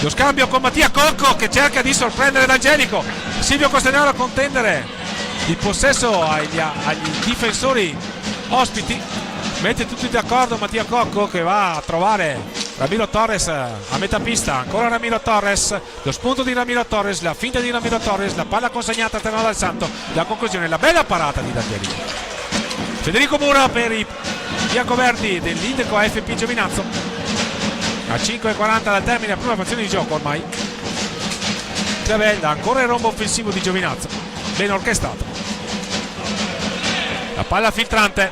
Lo scambio con Mattia Cocco che cerca di sorprendere D'Angelico. Silvio Costenaro a contendere il possesso agli difensori ospiti. Mette tutti d'accordo Mattia Cocco che va a trovare Ramiro Torres a metà pista. Ancora Ramiro Torres, lo spunto di Ramiro Torres, la finta di Ramiro Torres, la palla consegnata a Stefano Dal Santo, la conclusione, la bella parata di D'Angelico. Federico Mura per i biancoverdi dell'Indeco AFP Giovinazzo. A 5:40 dal termine della prima frazione di gioco ormai. Clavella, ancora il rombo offensivo di Giovinazzo, ben orchestrato. La palla filtrante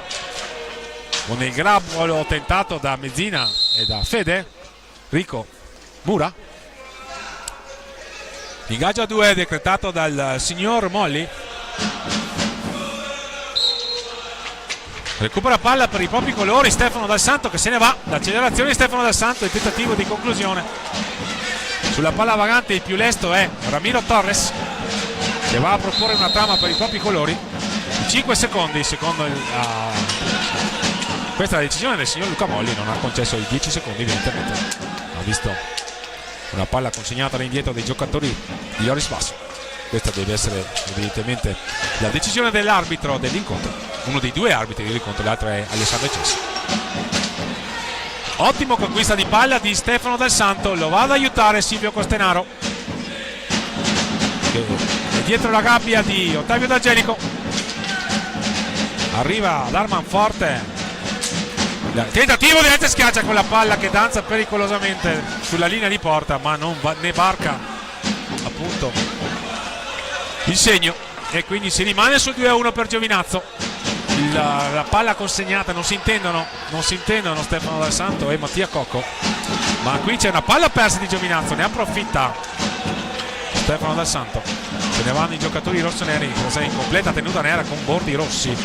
con il grabbo tentato da Mezzina e da Federico Mura. L'ingaggio a 2 decretato dal signor Molli. Recupera palla per i propri colori Stefano Dal Santo che se ne va. L'accelerazione di Stefano Dal Santo, il tentativo di conclusione. Sulla palla vagante il più lesto è Ramiro Torres che va a proporre una trama per i propri colori. 5 secondi secondo questa è la decisione del signor Luca Molli, non ha concesso i 10 secondi evidentemente. Ha visto una palla consegnata all'indietro dei giocatori di Doris Basso. Questa deve essere evidentemente la decisione dell'arbitro dell'incontro, uno dei 2 arbitri dell'incontro, l'altro è Alessandro Cessi. Ottimo conquista di palla di Stefano Dal Santo, lo va ad aiutare Silvio Costenaro che è dietro la gabbia di Ottavio D'Angelico. Arriva ad Arman forte, tentativo di Ete schiaccia con la palla che danza pericolosamente sulla linea di porta, ma non ne varca appunto il segno, e quindi si rimane sul 2-1 per Giovinazzo. La palla consegnata, non si intendono Stefano Dal Santo e Mattia Cocco, ma qui c'è una palla persa di Giovinazzo, ne approfitta Stefano Dal Santo. Se ne vanno i giocatori rossoneri in completa tenuta nera con bordi rossi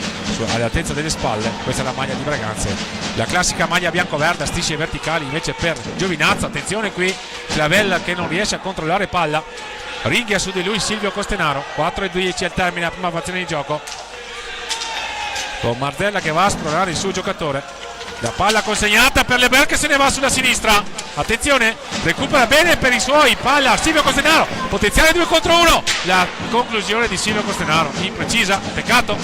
all'altezza delle spalle. Questa è la maglia di Breganze, la classica maglia bianco-verde a strisce verticali invece per Giovinazzo. Attenzione qui, Clavella che non riesce a controllare palla, ringhia su di lui Silvio Costenaro. 4:10 al termine della prima frazione di gioco, con Marzella che va a esplorare il suo giocatore. La palla consegnata per Leber che se ne va sulla sinistra. Attenzione, recupera bene per i suoi, palla Silvio Costenaro, potenziale 2 contro 1. La conclusione di Silvio Costenaro imprecisa, peccato.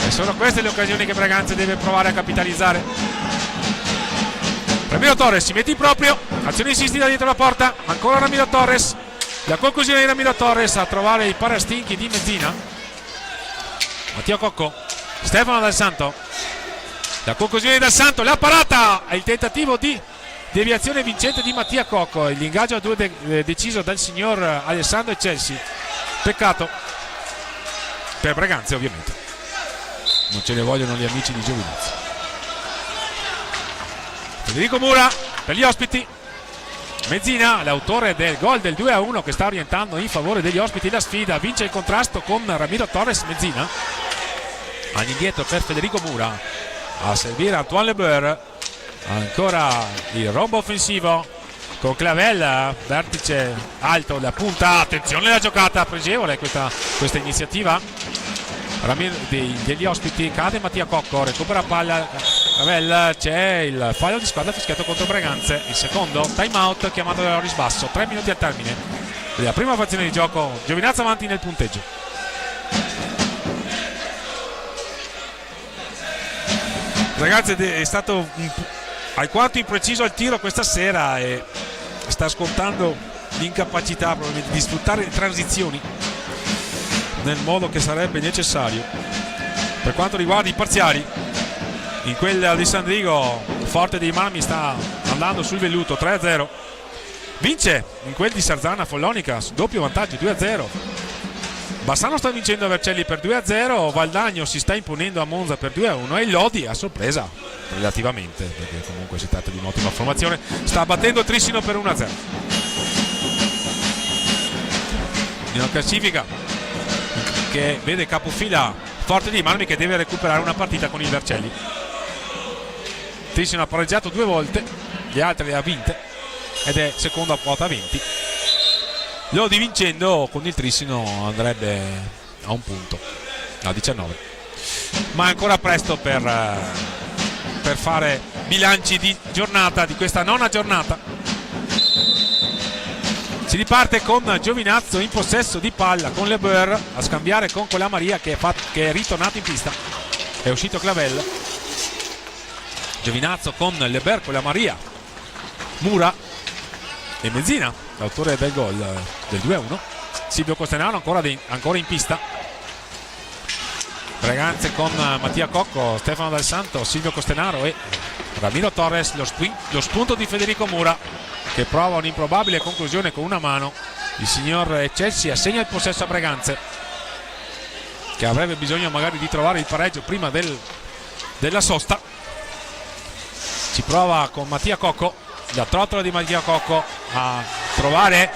E sono queste le occasioni che Breganze deve provare a capitalizzare. Ramiro Torres si mette in proprio, azione insistita dietro la porta, ancora Ramiro Torres. La conclusione di Ramiro Torres a trovare i parastinchi di Mezzina. Mattia Cocco, Stefano Dal Santo, la conclusione di Dal Santo, la parata e il tentativo di deviazione vincente di Mattia Cocco. L'ingaggio a 2 deciso dal signor Alessandro Cessi. Peccato per Breganze, ovviamente non ce ne vogliono gli amici di Giovinazzo. Federico Mura per gli ospiti. Mezzina, l'autore del gol del 2-1 che sta orientando in favore degli ospiti la sfida, vince il contrasto con Ramiro Torres. Mezzina all'indietro per Federico Mura, a servire Antoine Leber. Ancora il rombo offensivo con Clavella, vertice alto, la punta. Attenzione alla giocata, pregevole questa iniziativa degli ospiti. Cade Mattia Cocco, recupera palla Clavella, c'è il fallo di squadra fischiato contro Breganze. Il secondo time out chiamato da Doris Basso. 3 minuti al termine della prima frazione di gioco, Giovinazzo avanti nel punteggio. Ragazzi, è stato alquanto impreciso al tiro questa sera e sta scontando l'incapacità probabilmente di sfruttare le transizioni nel modo che sarebbe necessario. Per quanto riguarda i parziali, in quella di San Rigo Forte dei Marmi sta andando sul velluto. 3-0. Vince in quel di Sarzana Follonica, doppio vantaggio 2-0. Bassano sta vincendo a Vercelli per 2-0, Valdagno si sta imponendo a Monza per 2-1 e Lodi a sorpresa relativamente, perché comunque si tratta di un'ottima formazione, sta battendo Trissino per 1-0. In una classifica che vede capofila Forte dei Marmi, che deve recuperare una partita con il Vercelli. Trissino ha pareggiato 2 volte, le altre le ha vinte ed è secondo a quota 20. Lodi vincendo con il Trissino andrebbe a un punto, a 19, ma è ancora presto per fare bilanci di giornata, di questa nona giornata. Si riparte con Giovinazzo in possesso di palla con Lebeur a scambiare con Colamaria che è ritornato in pista, è uscito Clavel. Giovinazzo con Lebeur, Colamaria, Mura e Mezzina, l'autore del gol del 2-1. Silvio Costenaro ancora in pista. Breganze con Mattia Cocco, Stefano Dal Santo, Silvio Costenaro e Ramiro Torres. Lo spunto di Federico Mura, che prova un'improbabile conclusione con una mano. Il signor Chelsea assegna il possesso a Breganze, che avrebbe bisogno magari di trovare il pareggio prima della sosta. Ci prova con Mattia Cocco, la trottola di Mattia Cocco a trovare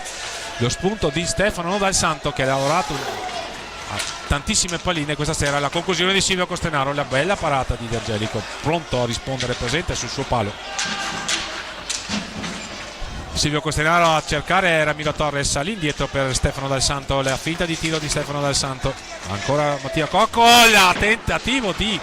lo spunto di Stefano Dal Santo, che ha lavorato a tantissime palline questa sera. La conclusione di Silvio Costenaro, la bella parata di De Angelico, pronto a rispondere, presente sul suo palo. Silvio Costenaro a cercare Ramiro Torres all'indietro per Stefano Dal Santo, la finta di tiro di Stefano Dal Santo, ancora Mattia Cocco, il tentativo di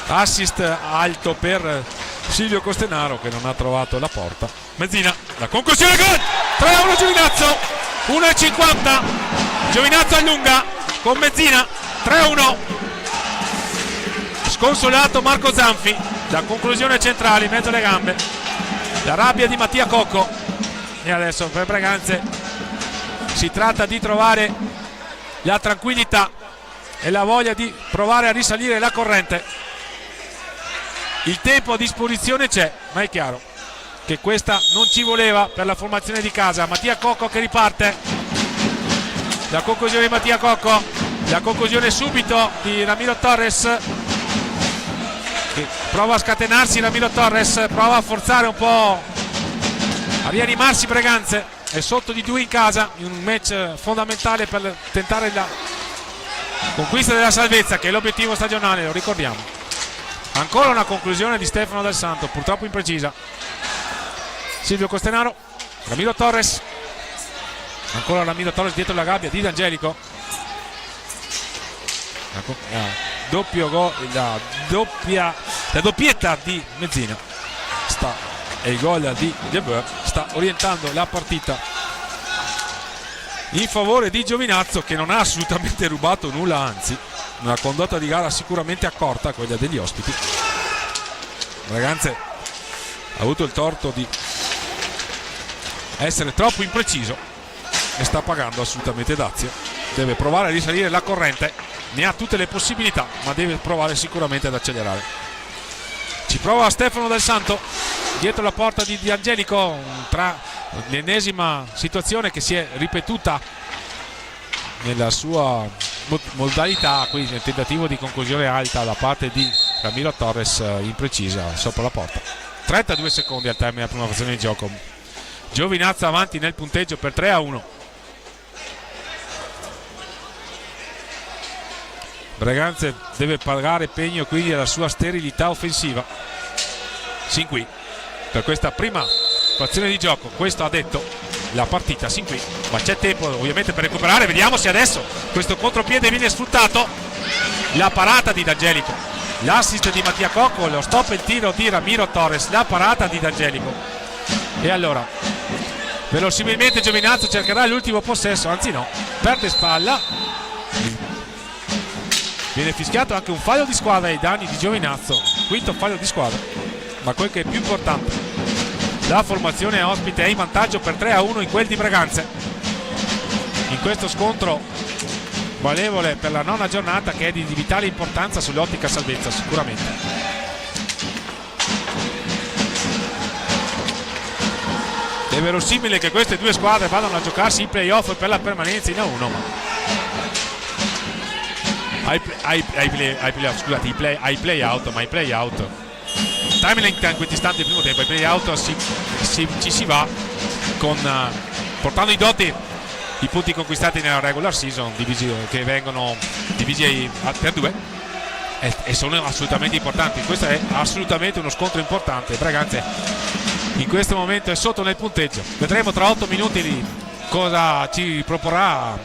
assist alto per Silvio Costenaro che non ha trovato la porta. Mezzina, la conclusione, gol! 3-1 Giovinazzo, 1,50. Giovinazzo allunga con Mezzina, 3-1. Sconsolato Marco Zanfi, la conclusione centrale in mezzo alle gambe, la rabbia di Mattia Cocco. E adesso per Breganze si tratta di trovare la tranquillità e la voglia di provare a risalire la corrente. Il tempo a disposizione c'è, ma è chiaro che questa non ci voleva per la formazione di casa. Mattia Cocco che riparte, la conclusione di Mattia Cocco, la conclusione subito di Ramiro Torres, che prova a scatenarsi. Ramiro Torres prova a forzare un po', a rianimarsi. Breganze è sotto di 2 in casa, in un match fondamentale per tentare la conquista della salvezza, che è l'obiettivo stagionale, lo ricordiamo. Ancora una conclusione di Stefano Dal Santo, purtroppo imprecisa. Silvio Costenaro, Ramiro Torres, ancora Ramiro Torres dietro la gabbia di D'Angelico. La doppietta di Mezzina e il gol di De Boer sta orientando la partita in favore di Giovinazzo, che non ha assolutamente rubato nulla, anzi una condotta di gara sicuramente accorta, quella degli ospiti. Breganze ha avuto il torto di essere troppo impreciso e sta pagando assolutamente dazio. Deve provare a risalire la corrente, ne ha tutte le possibilità, ma deve provare sicuramente ad accelerare. Ci prova Stefano Dal Santo dietro la porta di D'Angelico, tra l'ennesima situazione che si è ripetuta nella sua modalità, qui nel tentativo di conclusione alta da parte di Ramiro Torres, imprecisa sopra la porta. 32 secondi al termine della prima frazione di gioco. Giovinazzo avanti nel punteggio per 3-1. Breganze deve pagare pegno quindi alla sua sterilità offensiva sin qui per questa prima frazione di gioco. Questo ha detto la partita sin qui, ma c'è tempo ovviamente per recuperare. Vediamo se adesso questo contropiede viene sfruttato. La parata di D'Angelico, l'assist di Mattia Cocco, lo stop e il tiro di Ramiro Torres, la parata di D'Angelico. E allora verosimilmente Giovinazzo cercherà l'ultimo possesso, anzi no, perde spalla. Viene fischiato anche un fallo di squadra ai danni di Giovinazzo, quinto fallo di squadra, ma quel che è più importante, la formazione ospite è in vantaggio per 3-1 in quel di Breganze, in questo scontro valevole per la nona giornata, che è di vitale importanza sull'ottica salvezza sicuramente. è verosimile che queste due squadre vadano a giocarsi i playoff per la permanenza in A1, ma ai playout, ma ai playout timeline in questi istanti del primo tempo, ai playout ci si va con portando i doti i punti conquistati nella regular season che vengono divisi per due e sono assolutamente importanti. Questo è assolutamente uno scontro importante. Braganza in questo momento è sotto nel punteggio, vedremo tra 8 minuti cosa ci proporrà,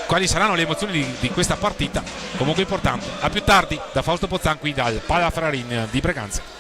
quali saranno le emozioni di questa partita comunque importante. A più tardi da Fausto Pozzan qui dal Pala Ferrarin di Braganza.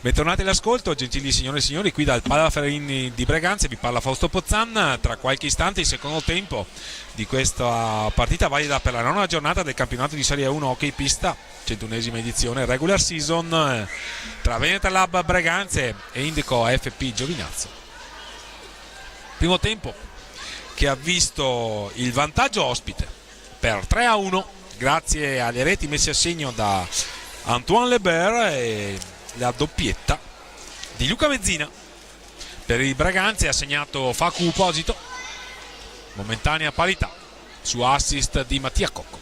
Bentornati all'ascolto, gentili signore e signori, qui dal Palaferrarini di Breganze vi parla Fausto Pozzan. Tra qualche istante il secondo tempo di questa partita valida per la nona giornata del campionato di Serie 1 hockey pista, 101esima edizione regular season, tra Veneta Lab Breganze e Indico AFP Giovinazzo. Primo tempo che ha visto il vantaggio ospite per 3-1 grazie alle reti messe a segno da Antoine Lebert e la doppietta di Luca Mezzina. Per i Braganze ha segnato Facu Uposito, momentanea parità su assist di Mattia Cocco.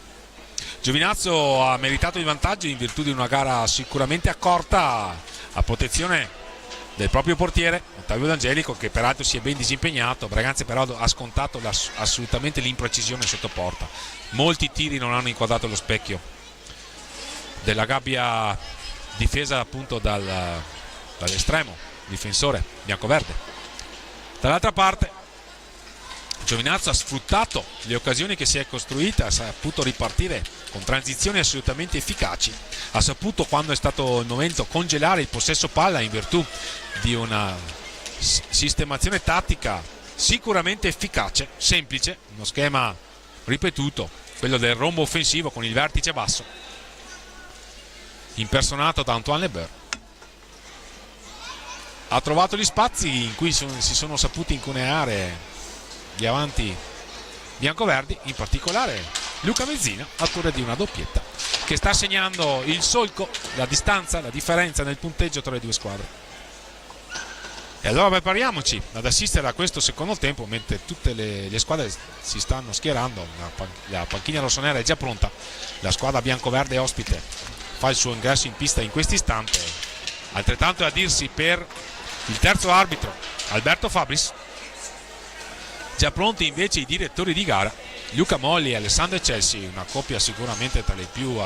Giovinazzo ha meritato il vantaggio in virtù di una gara sicuramente accorta a protezione del proprio portiere Ottavio D'Angelico, che peraltro si è ben disimpegnato. Braganze però ha scontato assolutamente l'imprecisione sotto porta. Molti tiri non hanno inquadrato lo specchio della gabbia difesa appunto dall'estremo difensore biancoverde. Dall'altra parte Giovinazzo ha sfruttato le occasioni che si è costruita, ha saputo ripartire con transizioni assolutamente efficaci, ha saputo, quando è stato il momento, congelare il possesso palla in virtù di una sistemazione tattica sicuramente efficace, semplice, uno schema ripetuto, quello del rombo offensivo con il vertice basso impersonato da Antoine Lebert. Ha trovato gli spazi in cui si sono saputi incuneare gli avanti biancoverdi, in particolare Luca Mezzina, autore di una doppietta che sta segnando il solco, la distanza, la differenza nel punteggio tra le due squadre. E allora prepariamoci ad assistere a questo secondo tempo, mentre tutte le squadre si stanno schierando. La panchina rossonera è già pronta, la squadra biancoverde ospite fa il suo ingresso in pista in questo istante. Altrettanto è a dirsi per il terzo arbitro Alberto Fabris. Già pronti invece i direttori di gara Luca Molli e Alessandro Chelsea, una coppia sicuramente tra le più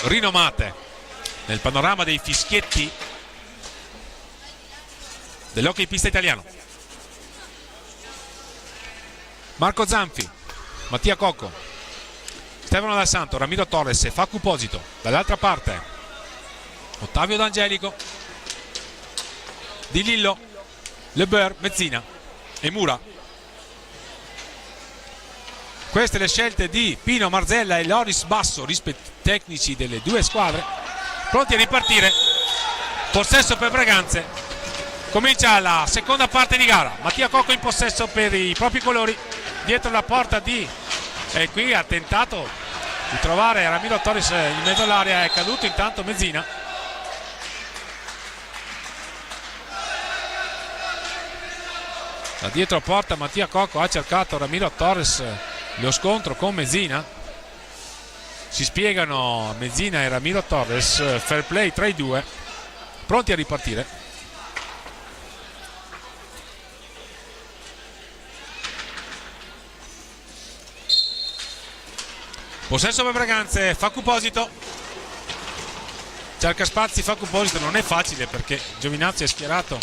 rinomate nel panorama dei fischietti dell'hockey pista italiano. Marco Zanfi, Mattia Cocco, Stefano Dal Santo, Ramiro Torres e Facu Uposito. Dall'altra parte Ottavio D'Angelico, Di Lillo, Lebert, Mezzina e Mura. Queste le scelte di Pino Marzella e Loris Basso, tecnici delle due squadre, pronti a ripartire. Possesso per Breganze. Comincia la seconda parte di gara. Mattia Cocco in possesso per i propri colori dietro la porta di... E qui ha tentato di trovare Ramiro Torres in mezzo all'area, è caduto intanto Mezzina. Da dietro porta Mattia Cocco ha cercato Ramiro Torres lo scontro con Mezzina. Si spiegano Mezzina e Ramiro Torres, fair play tra i due, pronti a ripartire. Possesso per Breganze, Facu Uposito cerca spazi. Facu Uposito non è facile perché Giovinazzo è schierato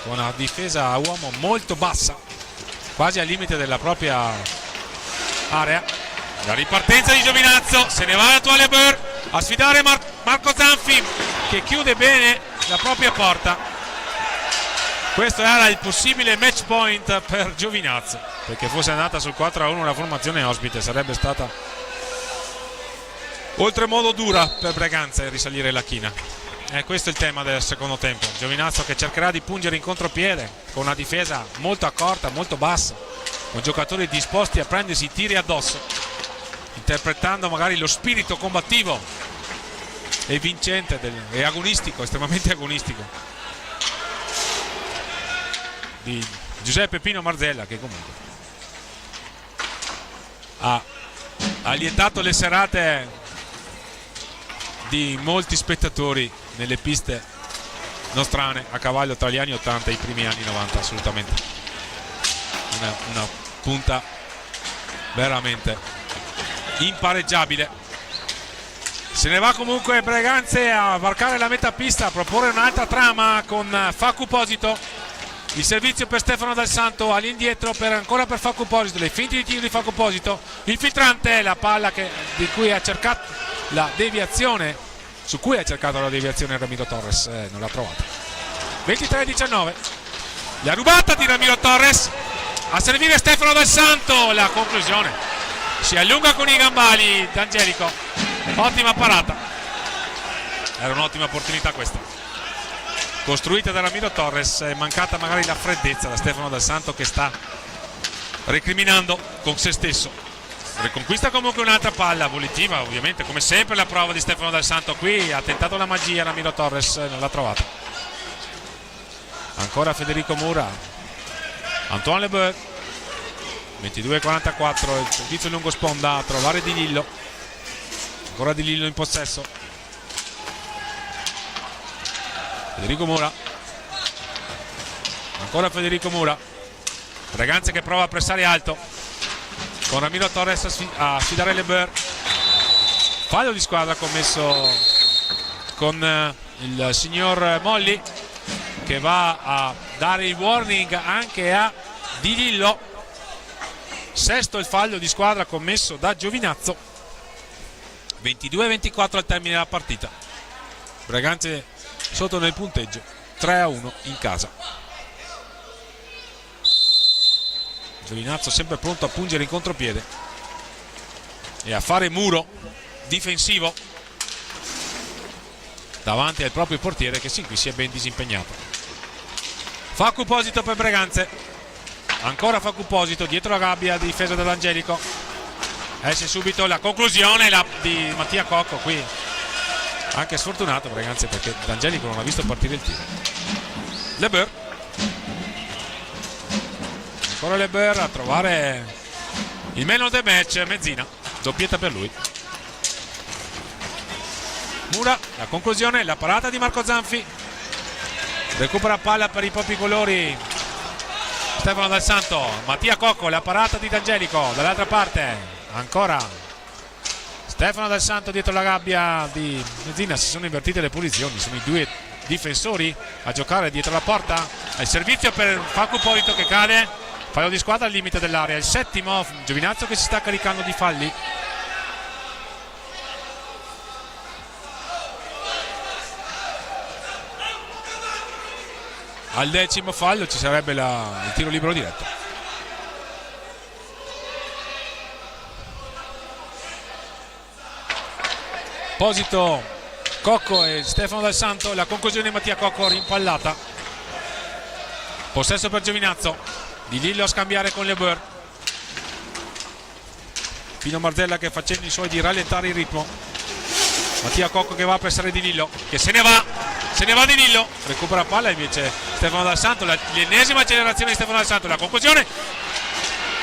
con una difesa a uomo molto bassa, quasi al limite della propria area. La ripartenza di Giovinazzo, se ne va l'attuale Lebert a sfidare Marco Zanfi, che chiude bene la propria porta. Questo era il possibile match point per Giovinazzo, perché fosse andata sul 4-1 la formazione ospite sarebbe stata oltremodo dura per Breganze risalire la china. Questo è il tema del secondo tempo. Giovinazzo che cercherà di pungere in contropiede con una difesa molto accorta, molto bassa, con giocatori disposti a prendersi i tiri addosso, interpretando magari lo spirito combattivo e vincente e agonistico, estremamente agonistico, di Giuseppe Pino Marzella, che comunque ha allietato le serate di molti spettatori nelle piste nostrane a cavallo tra gli anni 80 e i primi anni 90. Assolutamente una punta veramente impareggiabile. Se ne va comunque Breganze a varcare la metà pista, a proporre un'altra trama con Facu Uposito. Il servizio per Stefano Dal Santo, all'indietro ancora per Facu Uposito, le finte di tiro di Facu Uposito, il filtrante, la palla di cui ha cercato la deviazione su cui ha cercato la deviazione Ramiro Torres, non l'ha trovata. 23-19, la rubata di Ramiro Torres, a servire Stefano Dal Santo, la conclusione, si allunga con i gambali D'Angelico, ottima parata, era un'ottima opportunità questa, costruita da Ramiro Torres, è mancata magari la freddezza da Stefano Dal Santo, che sta recriminando con se stesso. Riconquista comunque un'altra palla volitiva, ovviamente come sempre la prova di Stefano Dal Santo. Qui ha tentato la magia Ramiro Torres, non l'ha trovata. Ancora Federico Mura, Antoine Lebeur, 22-44, il servizio lungo sponda a trovare Di Lillo, ancora Di Lillo in possesso, Federico Mura, ancora Federico Mura, Braganza che prova a pressare alto con Ramiro Torres a sfidare Lebeur, fallo di squadra commesso con il signor Molli, che va a dare il warning anche a Di Lillo. Sesto il fallo di squadra commesso da Giovinazzo. 22-24 al termine della partita, Braganza sotto nel punteggio, 3-1 in casa. Giovinazzo sempre pronto a pungere in contropiede e a fare muro difensivo davanti al proprio portiere, che sin qui si è ben disimpegnato. Facu Posito per Braganza, ancora Facu Posito dietro la gabbia, difesa dall'Angelico, esce subito la conclusione di Mattia Cocco, qui anche sfortunato Braganza perché D'Angelico non ha visto partire il tiro. Lebeur, ancora Lebeur a trovare il man of the match, Mezzina, doppietta per lui. Mura, la conclusione, la parata di Marco Zanfi, recupera palla per i propri colori Stefano Dal Santo, Mattia Cocco, la parata di D'Angelico, dall'altra parte ancora Stefano Dal Santo dietro la gabbia di Mezzina. Si sono invertite le posizioni, sono i due difensori a giocare dietro la porta, il servizio per Facu Posito che cade, fallo di squadra al limite dell'area, il settimo. Giovinazzo che si sta caricando di falli. Al decimo fallo ci sarebbe il tiro libero diretto. Posito, Cocco e Stefano Dal Santo, la conclusione di Mattia Cocco rimpallata. Possesso per Giovinazzo, Di Lillo a scambiare con Lebeur, Pino Marzella che facendo i suoi di rallentare il ritmo. Mattia Cocco che va a pressare Di Lillo, che se ne va Di Lillo, recupera palla invece Stefano Dal Santo, l'ennesima accelerazione di Stefano Dal Santo, la conclusione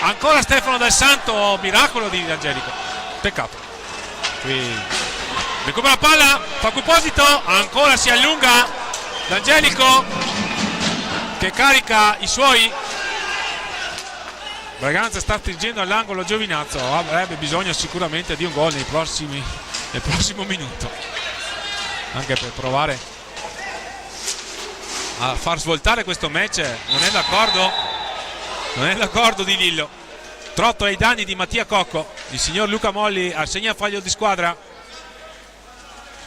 ancora Stefano Dal Santo, miracolo di D'Angelico, peccato. Qui recupera palla, Facu Posito, ancora si allunga D'Angelico che carica i suoi. Braganza sta stringendo all'angolo Giovinazzo, avrebbe bisogno sicuramente di un gol nel prossimo minuto, anche per provare a far svoltare questo match. Non è d'accordo Di Lillo, trotto ai danni di Mattia Cocco. Il signor Luca Molli assegna fallo di squadra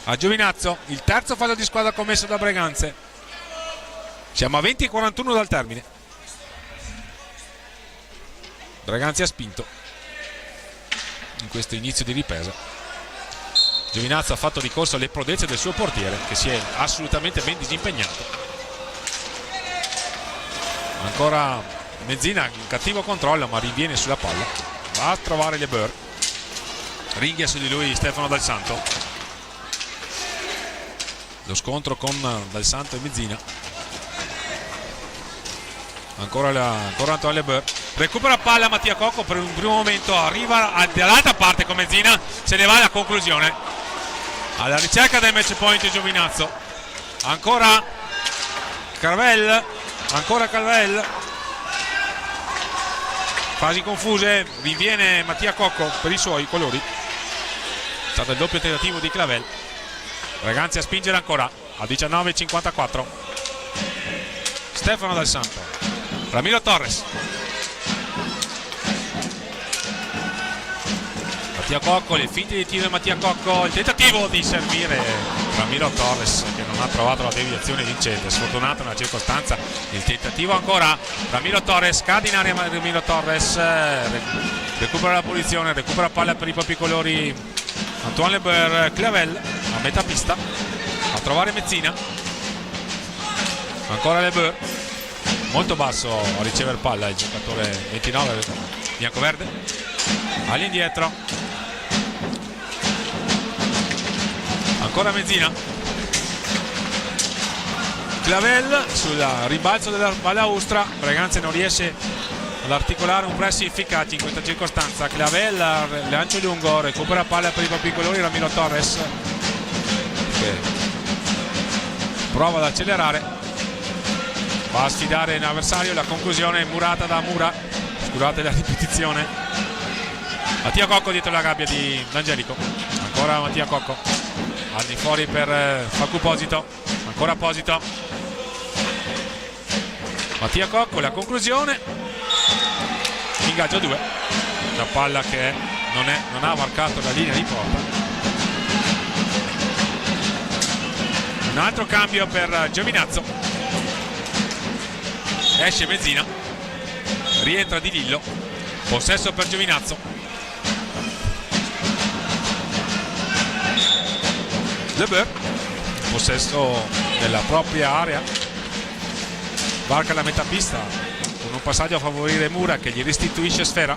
a Giovinazzo, il terzo fallo di squadra commesso da Braganza. Siamo a 20-41 dal termine. Braganza ha spinto in questo inizio di ripresa. Giovinazzo ha fatto ricorso alle prodezze del suo portiere, che si è assolutamente ben disimpegnato. Ancora Mezzina in cattivo controllo, ma rinviene sulla palla, va a trovare Lebeur, ringhia su di lui Stefano Dal Santo. Lo scontro con Dal Santo e Mezzina. Ancora Antoine Lebeur, recupera palla Mattia Cocco per un primo momento, arriva dall'altra parte con Mezzina, se ne va alla conclusione, alla ricerca del match point Giovinazzo. Ancora Carvel, fasi confuse, rinviene Mattia Cocco per i suoi colori. È stato il doppio tentativo di Clavel. Ragazzi a spingere ancora a 19:54. Stefano Dal Santo, Ramiro Torres, Mattia Cocco, le finte di tiro di Mattia Cocco, il tentativo di servire Ramiro Torres, che non ha trovato la deviazione vincente. Sfortunata una circostanza il tentativo ancora. Ramiro Torres, cade in area Ramiro Torres, recupera la punizione, recupera palla per i propri colori Antoine Lebert. Clavel a metà pista a trovare Mezzina, ancora Lebert, molto basso a ricevere palla il giocatore 29 biancoverde, all'indietro ancora Mezzina. Clavel sul ribalzo della balaustra, Breganze non riesce ad articolare un press efficace in questa circostanza. Clavel, lancio lungo, recupera palla per i propri colori Ramiro Torres, che prova ad accelerare, va a sfidare l'avversario. La conclusione è murata da Mura, scusate la ripetizione. Mattia Cocco dietro la gabbia di D'Angelico, ancora Mattia Cocco al di fuori per Facu Posito, ancora Posito, Mattia Cocco, la conclusione, ingaggio 2, la palla che non ha marcato la linea di porta. Un altro cambio per Giovinazzo, esce Mezzina, rientra Di Lillo, possesso per Giovinazzo. Lebert, possesso della propria area, varca la metà pista con un passaggio a favorire Mura che gli restituisce sfera.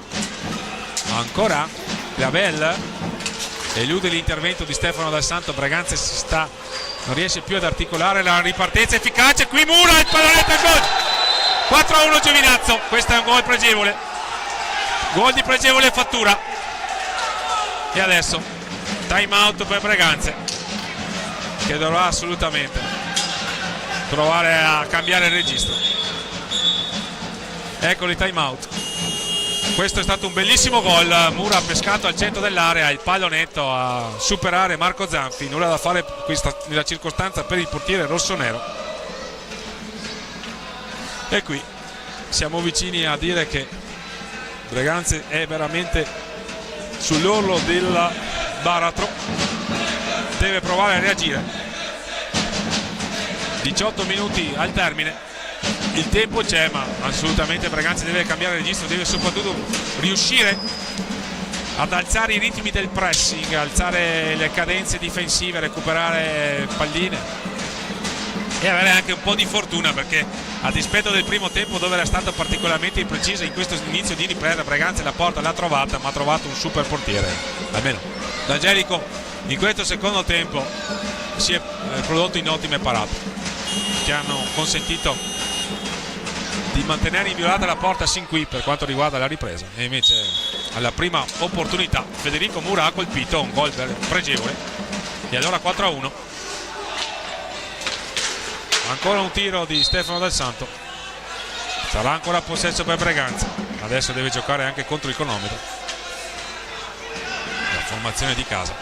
Ancora Clavel, elude l'intervento di Stefano Dal Santo. Breganze non riesce più ad articolare la ripartenza efficace. Qui Mura, il pallonetto e gol. 4-1 Giovinazzo, questo è un gol pregevole, gol di pregevole fattura. E adesso time out per Breganze, che dovrà assolutamente provare a cambiare il registro. Eccoli, time out. Questo è stato un bellissimo gol. Mura ha pescato al centro dell'area, il pallonetto a superare Marco Zanfi, nulla da fare nella circostanza per il portiere rossonero. E qui siamo vicini a dire che Breganze è veramente sull'orlo del baratro, deve provare a reagire. 18 minuti al termine, il tempo c'è, ma assolutamente Breganze deve cambiare registro, deve soprattutto riuscire ad alzare i ritmi del pressing, alzare le cadenze difensive, recuperare palline e avere anche un po' di fortuna, perché a dispetto del primo tempo dove era stato particolarmente impreciso, in questo inizio di ripresa Breganze la porta l'ha trovata, ma ha trovato un super portiere, almeno D'Angelico in questo secondo tempo si è prodotto in ottime parate che hanno consentito di mantenere inviolata la porta sin qui per quanto riguarda la ripresa. E invece alla prima opportunità Federico Mura ha colpito un gol pregevole e allora 4-1. Ancora un tiro di Stefano Dal Santo, sarà ancora possesso per Breganze, adesso deve giocare anche contro il cronometro. La formazione di casa,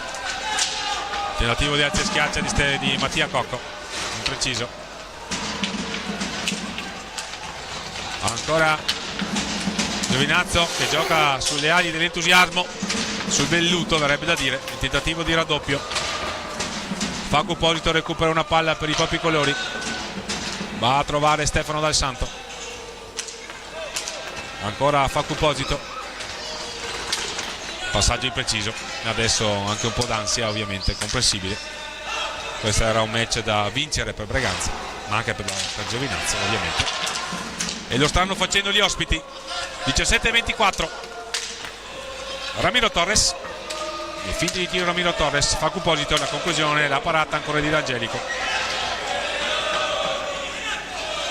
tentativo di alza e schiaccia di Mattia Cocco, impreciso. Ancora Giovinazzo che gioca sulle ali dell'entusiasmo, sul velluto verrebbe da dire, il tentativo di raddoppio. Facu Posito recupera una palla per i propri colori, va a trovare Stefano Dal Santo, ancora Facu Posito, passaggio impreciso, adesso anche un po' d'ansia ovviamente, comprensibile. Questo era un match da vincere per Breganze, ma anche per Giovinazzo ovviamente, e lo stanno facendo gli ospiti. 17-24, Ramiro Torres, il finti di tiro Ramiro Torres, Facu Posito, la conclusione, la parata ancora di D'Angelico,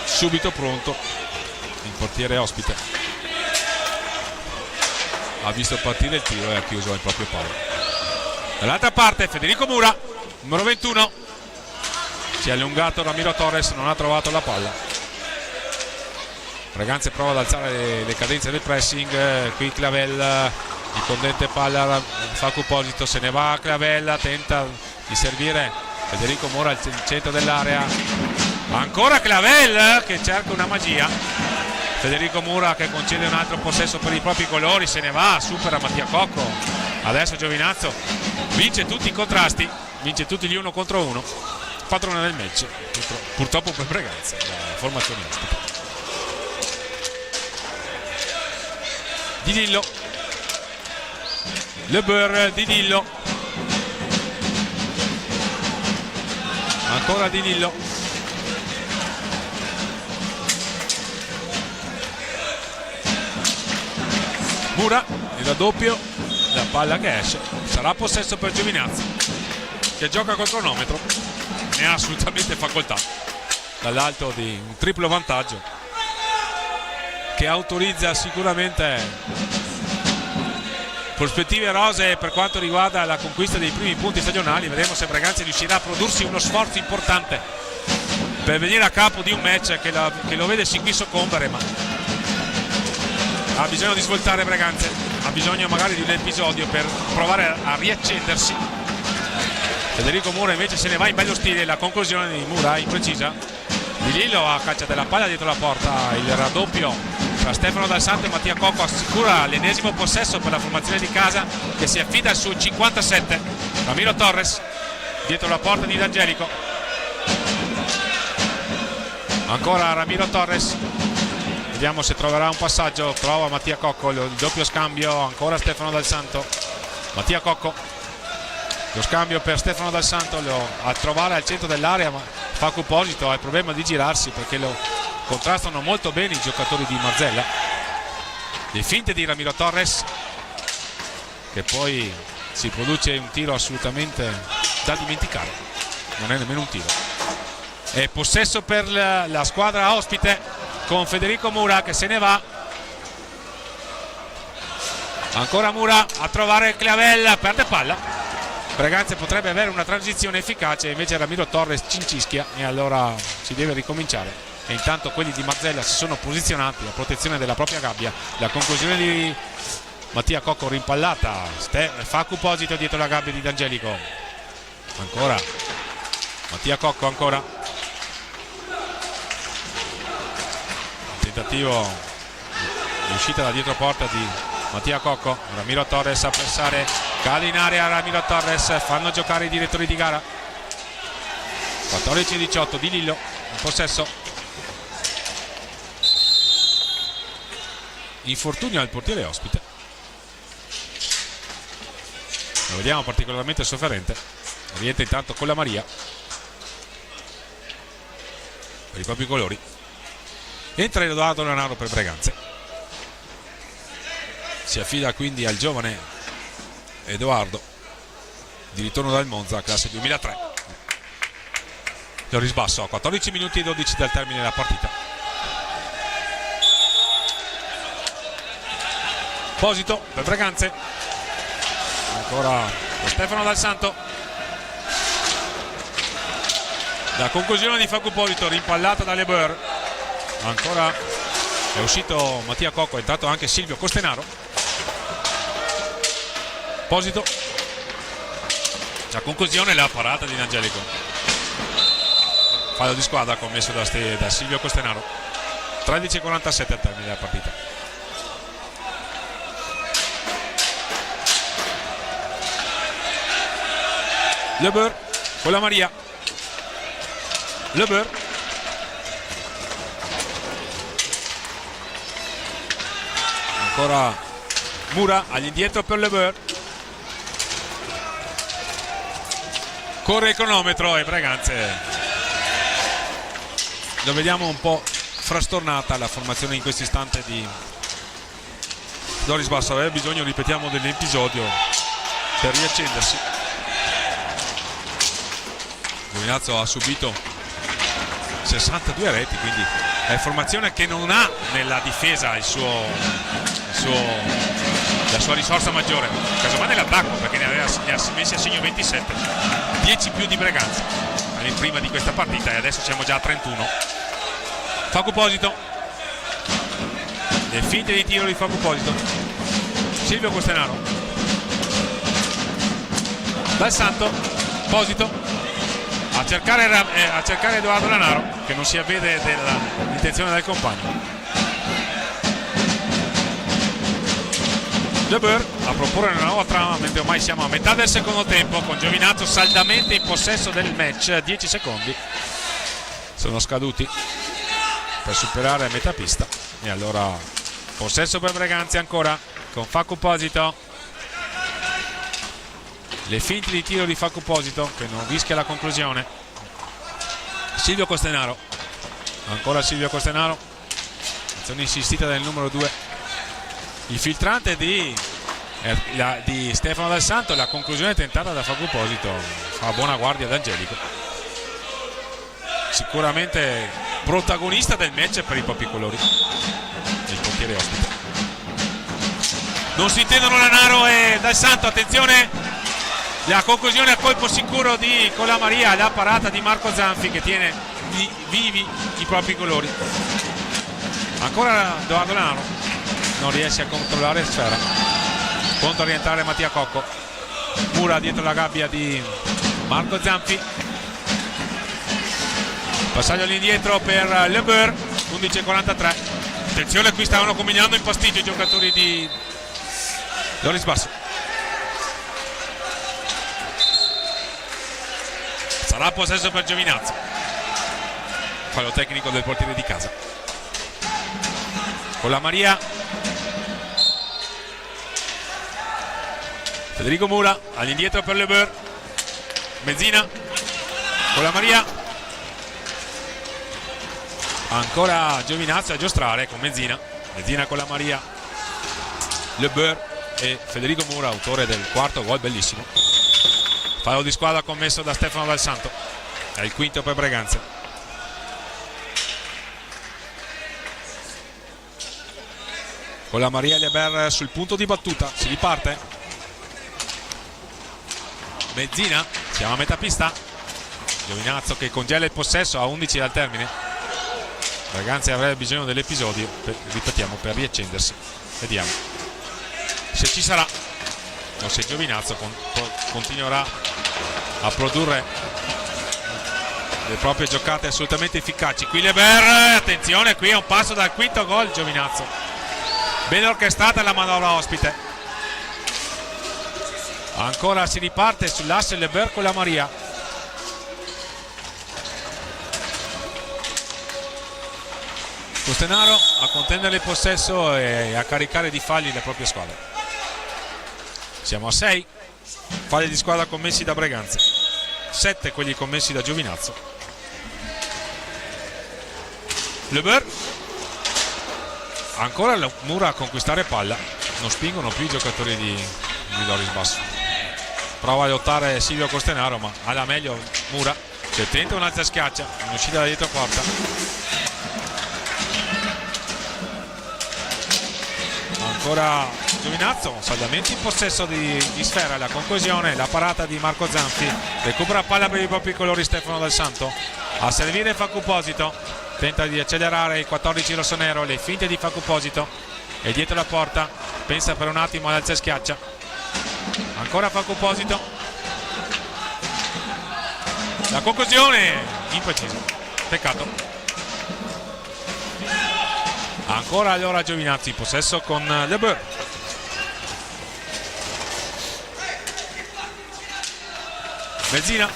subito pronto il portiere ospite, ha visto partire il tiro e ha chiuso il proprio palo. Dall'altra parte Federico Mura, numero 21, si è allungato Ramiro Torres, non ha trovato la palla. Breganze prova ad alzare le cadenze del pressing, qui Clavel, il condente palla, Facu Posito, se ne va Clavel, tenta di servire Federico Mura al centro dell'area, ancora Clavel che cerca una magia, Federico Mura che concede un altro possesso per i propri colori, se ne va, supera Mattia Cocco, adesso Giovinazzo vince tutti i contrasti, vince tutti gli 1 contro 1, padrone del match, purtroppo per Breganze, la formazione ospite. Di Lillo, Le Boer, Di Lillo, ancora Di Lillo, Mura, il raddoppio, la palla che esce, sarà possesso per Giovinazzi che gioca col cronometro, ne ha assolutamente facoltà dall'alto di un triplo vantaggio che autorizza sicuramente prospettive rosee per quanto riguarda la conquista dei primi punti stagionali. Vedremo se Breganze riuscirà a prodursi uno sforzo importante per venire a capo di un match che lo vede sin qui soccombere, ma ha bisogno di svoltare Breganze, ha bisogno magari di un episodio per provare a riaccendersi. Federico Mura invece se ne va in bello stile, la conclusione di Mura imprecisa. Di Lillo a caccia della palla dietro la porta, il raddoppio tra Stefano Dal Santo e Mattia Cocco assicura l'ennesimo possesso per la formazione di casa che si affida su 57. Ramiro Torres dietro la porta di D'Angelico, ancora Ramiro Torres, vediamo se troverà un passaggio, trova Mattia Cocco, il doppio scambio, ancora Stefano Dal Santo, Mattia Cocco, lo scambio per Stefano Dal Santo, a trovare al centro dell'area, ma Facu Posito ha il problema di girarsi perché lo contrastano molto bene i giocatori di Marzella. Le finte di Ramiro Torres, che poi si produce un tiro assolutamente da dimenticare, non è nemmeno un tiro. È possesso per la squadra ospite con Federico Mura che se ne va, ancora Mura a trovare Cleavella, perde palla. Breganze potrebbe avere una transizione efficace, invece Ramiro Torres cincischia e allora si deve ricominciare. E intanto quelli di Marzella si sono posizionati a protezione della propria gabbia. La conclusione di Mattia Cocco rimpallata, Facu Posito dietro la gabbia di D'Angelico, ancora Mattia Cocco, ancora tentativo di uscita da dietro porta di Mattia Cocco. Ramiro Torres a pressare, cade in area Ramiro Torres, fanno giocare i direttori di gara. 14-18, Di Lillo in possesso. Infortunio al portiere ospite, lo vediamo particolarmente sofferente. Rientra intanto con la Maria per i propri colori, entra Edoardo Lanaro per Breganze, si affida quindi al giovane Edoardo di ritorno dal Monza, classe 2003. Lo risbasso a 14 minuti e 12 dal termine della partita. Posito per Breganze, ancora Stefano Dal Santo, la conclusione di Facu Posito rimpallata da Le Boer, ancora è uscito Mattia Cocco, è entrato anche Silvio Costenaro. Posito, la conclusione e la parata di D'Angelico, fallo di squadra commesso da Silvio Costenaro. 13:47 al termine della partita. Le Boer con la Maria, Le Boer, ancora Mura all'indietro per Le Boer, corre il cronometro e Breganze lo vediamo un po' frastornata la formazione in questo istante di Doris Basso. Aveva bisogno, ripetiamo, dell'episodio per riaccendersi. Giovinazzo ha subito 62 reti, quindi è formazione che non ha nella difesa la sua risorsa maggiore, casomai nell'attacco, perché ne ha messi a segno 27, 10 più di Breganze prima di questa partita, e adesso siamo già a 31. Facu Posito, le finte di tiro di Facu Posito, Silvio Costenaro, Dal Santo, Posito a cercare Edoardo Lanaro, che non si avvede dell'intenzione del compagno. De Boer a proporre una nuova trama, mentre ormai siamo a metà del secondo tempo, con Giovinazzo saldamente in possesso del match. 10 secondi sono scaduti per superare metà pista, e allora possesso per Breganze ancora con Facu Posito. Le finte di tiro di Facu Posito che non rischia la conclusione. Silvio Costenaro, ancora Silvio Costenaro, azione insistita del numero 2. Il filtrante di Stefano Dal Santo, la conclusione tentata da Facu Posito fa buona guardia ad Angelico, sicuramente protagonista del match per i propri colori, il portiere ospite. Non si intendono Lanaro e Dal Santo, attenzione, la conclusione a colpo sicuro di Colamaria, la parata di Marco Zanfi che tiene vivi i propri colori. Ancora Edoardo Lanaro non riesce a controllare Sfera, pronto a rientrare Mattia Cocco. Mura dietro la gabbia di Marco Zanfi, passaggio all'indietro per Le Boer. 11:43. Attenzione, qui stavano combinando in pasticcio i giocatori di Loris Basso. Sarà possesso per Giovinazzo, fallo tecnico del portiere di casa. Con la Maria, Federico Mura all'indietro per Le Boer. Mezzina con la Maria, ancora Giovinazzo a giostrare con Mezzina con la Maria, Le Boer e Federico Mura, autore del quarto gol bellissimo. Fallo di squadra commesso da Stefano Dal Santo, è il quinto per Breganze. Con la Maria Leber sul punto di battuta, si riparte. Mezzina, siamo a metà pista. Giovinazzo che congela il possesso a 11 dal termine. Breganze avrebbe bisogno dell'episodio, ripetiamo, per riaccendersi. Vediamo se ci sarà o se Giovinazzo continuerà a produrre le proprie giocate assolutamente efficaci. Qui Leber, attenzione, qui è un passo dal quinto gol Giovinazzo. Ben orchestrata la manovra ospite. Ancora si riparte sull'asse Leber con la Maria. Costenaro a contendere il possesso e a caricare di falli la propria squadra. Siamo a 6 falli di squadra commessi da Breganze, 7 quelli commessi da Giovinazzo. Leber, ancora la Mura a conquistare palla, non spingono più i giocatori di Loris Basso. Prova a lottare Silvio Costenaro, ma alla meglio Mura che tenta un'altra schiaccia in uscita da dietro porta. Ancora Giovinazzo saldamente in possesso di Sfera, la conclusione, la parata di Marco Zanfi, recupera palla per i propri colori Stefano Dal Santo, a servire Facu Posito, tenta di accelerare il 14 rossonero, le finte di Facu Posito, è dietro la porta, pensa per un attimo all'alza schiaccia, ancora Facu Posito, la conclusione imprecisa, peccato. Ancora allora Giovinazzi in possesso con Le Boer. Mezzina,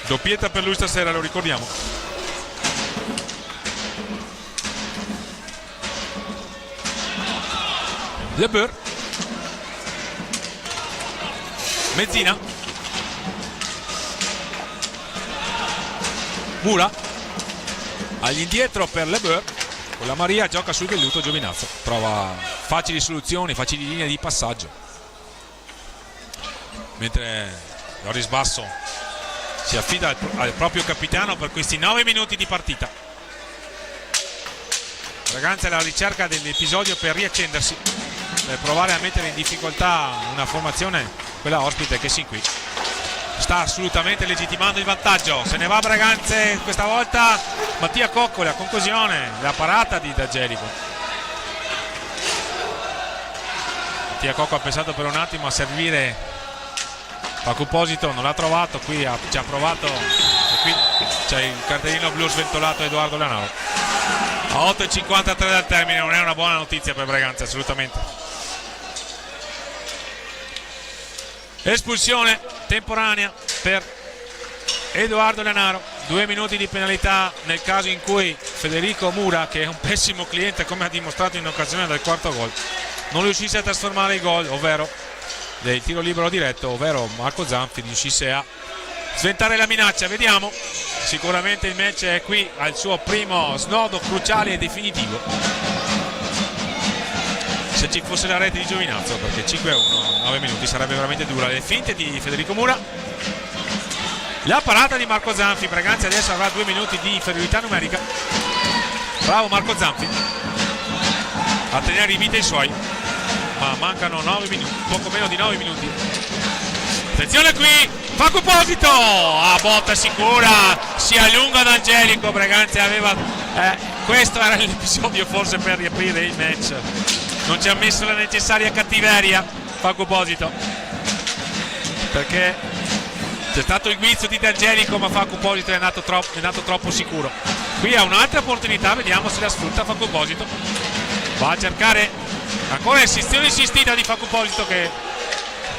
doppietta per lui stasera, lo ricordiamo. Le Boer, Mezzina, Mura all'indietro per Le Boer. Con la Maria gioca sul velluto Giovinazzo, trova facili soluzioni, facili linee di passaggio, mentre Loris Basso si affida al proprio capitano per questi 9 minuti di partita. Breganze alla ricerca dell'episodio per riaccendersi, per provare a mettere in difficoltà una formazione, quella ospite, che sin qui sta assolutamente legittimando il vantaggio. Se ne va Breganze questa volta. Mattia Cocco, la conclusione, la parata di D'Angelico. Mattia Cocco ha pensato per un attimo a servire Facu Posito, non l'ha trovato, qui ci ha provato e qui c'è il cartellino blu sventolato Edoardo Lanaro. A 8:53 dal termine, non è una buona notizia per Breganze, assolutamente. Espulsione temporanea per Edoardo Lanaro, 2 minuti di penalità nel caso in cui Federico Mura, che è un pessimo cliente come ha dimostrato in occasione del quarto gol, non riuscisse a trasformare il gol, ovvero del tiro libero diretto, ovvero Marco Zanfi riuscisse a sventare la minaccia. Vediamo, sicuramente il match è qui al suo primo snodo cruciale e definitivo, se ci fosse la rete di Giovinazzo, perché 5-1 9 minuti sarebbe veramente dura. Le finte di Federico Mura, la parata di Marco Zanfi. Braganza adesso avrà 2 minuti di inferiorità numerica. Bravo Marco Zanfi a tenere in vita i suoi, ma mancano 9 minuti, poco meno di 9 minuti. Attenzione qui, Facu Posito a botta sicura, si allunga D'Angelico. Braganza aveva questo era l'episodio forse per riaprire il match, non ci ha messo la necessaria cattiveria Facu Posito, perché c'è stato il guizzo di D'Angelico, ma Facu Posito è nato troppo sicuro. Qui ha un'altra opportunità, vediamo se la sfrutta Facu Posito. Va a cercare ancora insistenza insistita di Facu Posito, che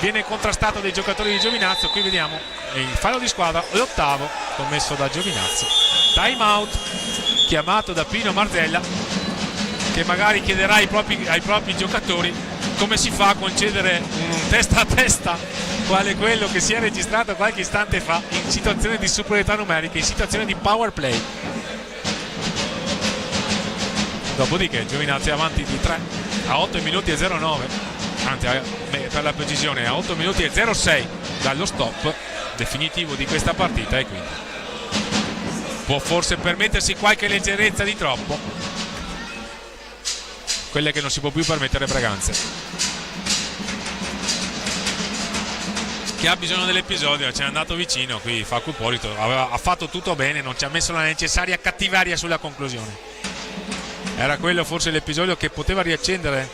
viene contrastato dai giocatori di Giovinazzo. Qui vediamo il fallo di squadra, l'8º commesso da Giovinazzo. Time out chiamato da Pino Marzella, che magari chiederà ai propri giocatori come si fa a concedere un testa a testa quale quello che si è registrato qualche istante fa in situazione di superiorità numerica, in situazione di power play. Dopodiché Giovinazzo è avanti di 3 a 8 minuti e 09, anzi per la precisione a 8 minuti e 06 dallo stop definitivo di questa partita, e quindi può forse permettersi qualche leggerezza di troppo, quelle che non si può più permettere Braganza, che ha bisogno dell'episodio. Ci è andato vicino qui Facu Posito, ha fatto tutto bene, non ci ha messo la necessaria cattiveria sulla conclusione. Era quello forse l'episodio che poteva riaccendere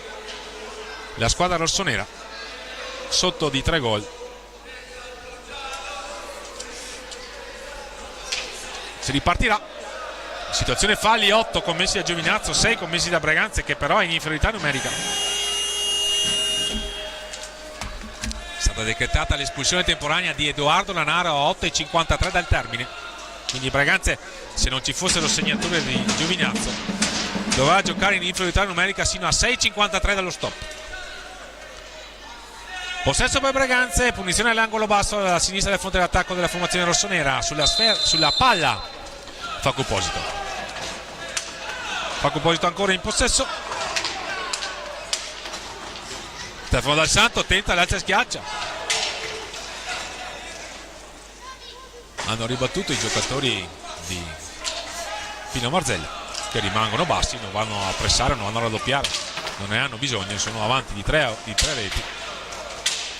la squadra rossonera sotto di 3 gol. Si ripartirà. Situazione falli, 8 commessi da Giovinazzo, 6 commessi da Braganza, che però è in inferiorità numerica. È stata decretata l'espulsione temporanea di Edoardo Lanaro a 8,53 dal termine, quindi Braganza, se non ci fosse lo segnatore di Giovinazzo, dovrà giocare in inferiorità numerica sino a 6,53 dallo stop. Possesso per Braganza, punizione all'angolo basso alla sinistra del fronte dell'attacco della formazione rossonera. Sulla palla Facu Posito. Facu Posito ancora in possesso. Stefano Dal Santo tenta l'alza e schiaccia. Hanno ribattuto i giocatori di Pino Marzella, che rimangono bassi, non vanno a pressare, non vanno a raddoppiare, non ne hanno bisogno, sono avanti di 3 reti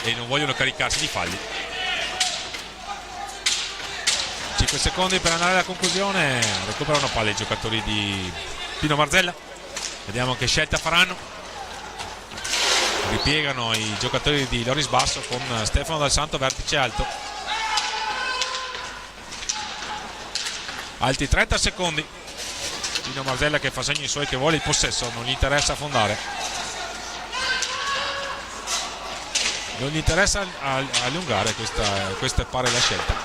e non vogliono caricarsi di falli. 5 secondi per andare alla conclusione, recuperano palla i giocatori di Pino Marzella, vediamo che scelta faranno. Ripiegano i giocatori di Loris Basso con Stefano Dal Santo vertice alto. Altri 30 secondi. Pino Marzella che fa segni suoi, che vuole il possesso, non gli interessa affondare, non gli interessa allungare, questa pare la scelta.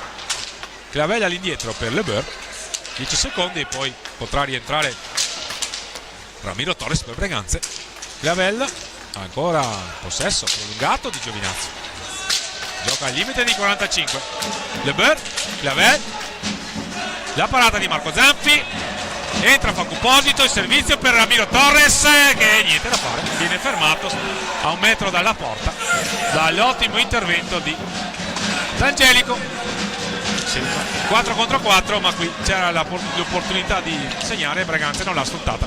Clavella all'indietro per Le Boer, 10 secondi e poi potrà rientrare Ramiro Torres per Braganza. Clavella ancora possesso prolungato di Giovinazzo, gioca al limite di 45. Le Boer, Clavella, la parata di Marco Zanfi, entra Facu Posito, il servizio per Ramiro Torres, che niente da fare, viene fermato a 1 metro dalla porta dall'ottimo intervento di D'Angelico. 4 contro 4, ma qui c'era l'opportunità di segnare e Braganza non l'ha sfruttata.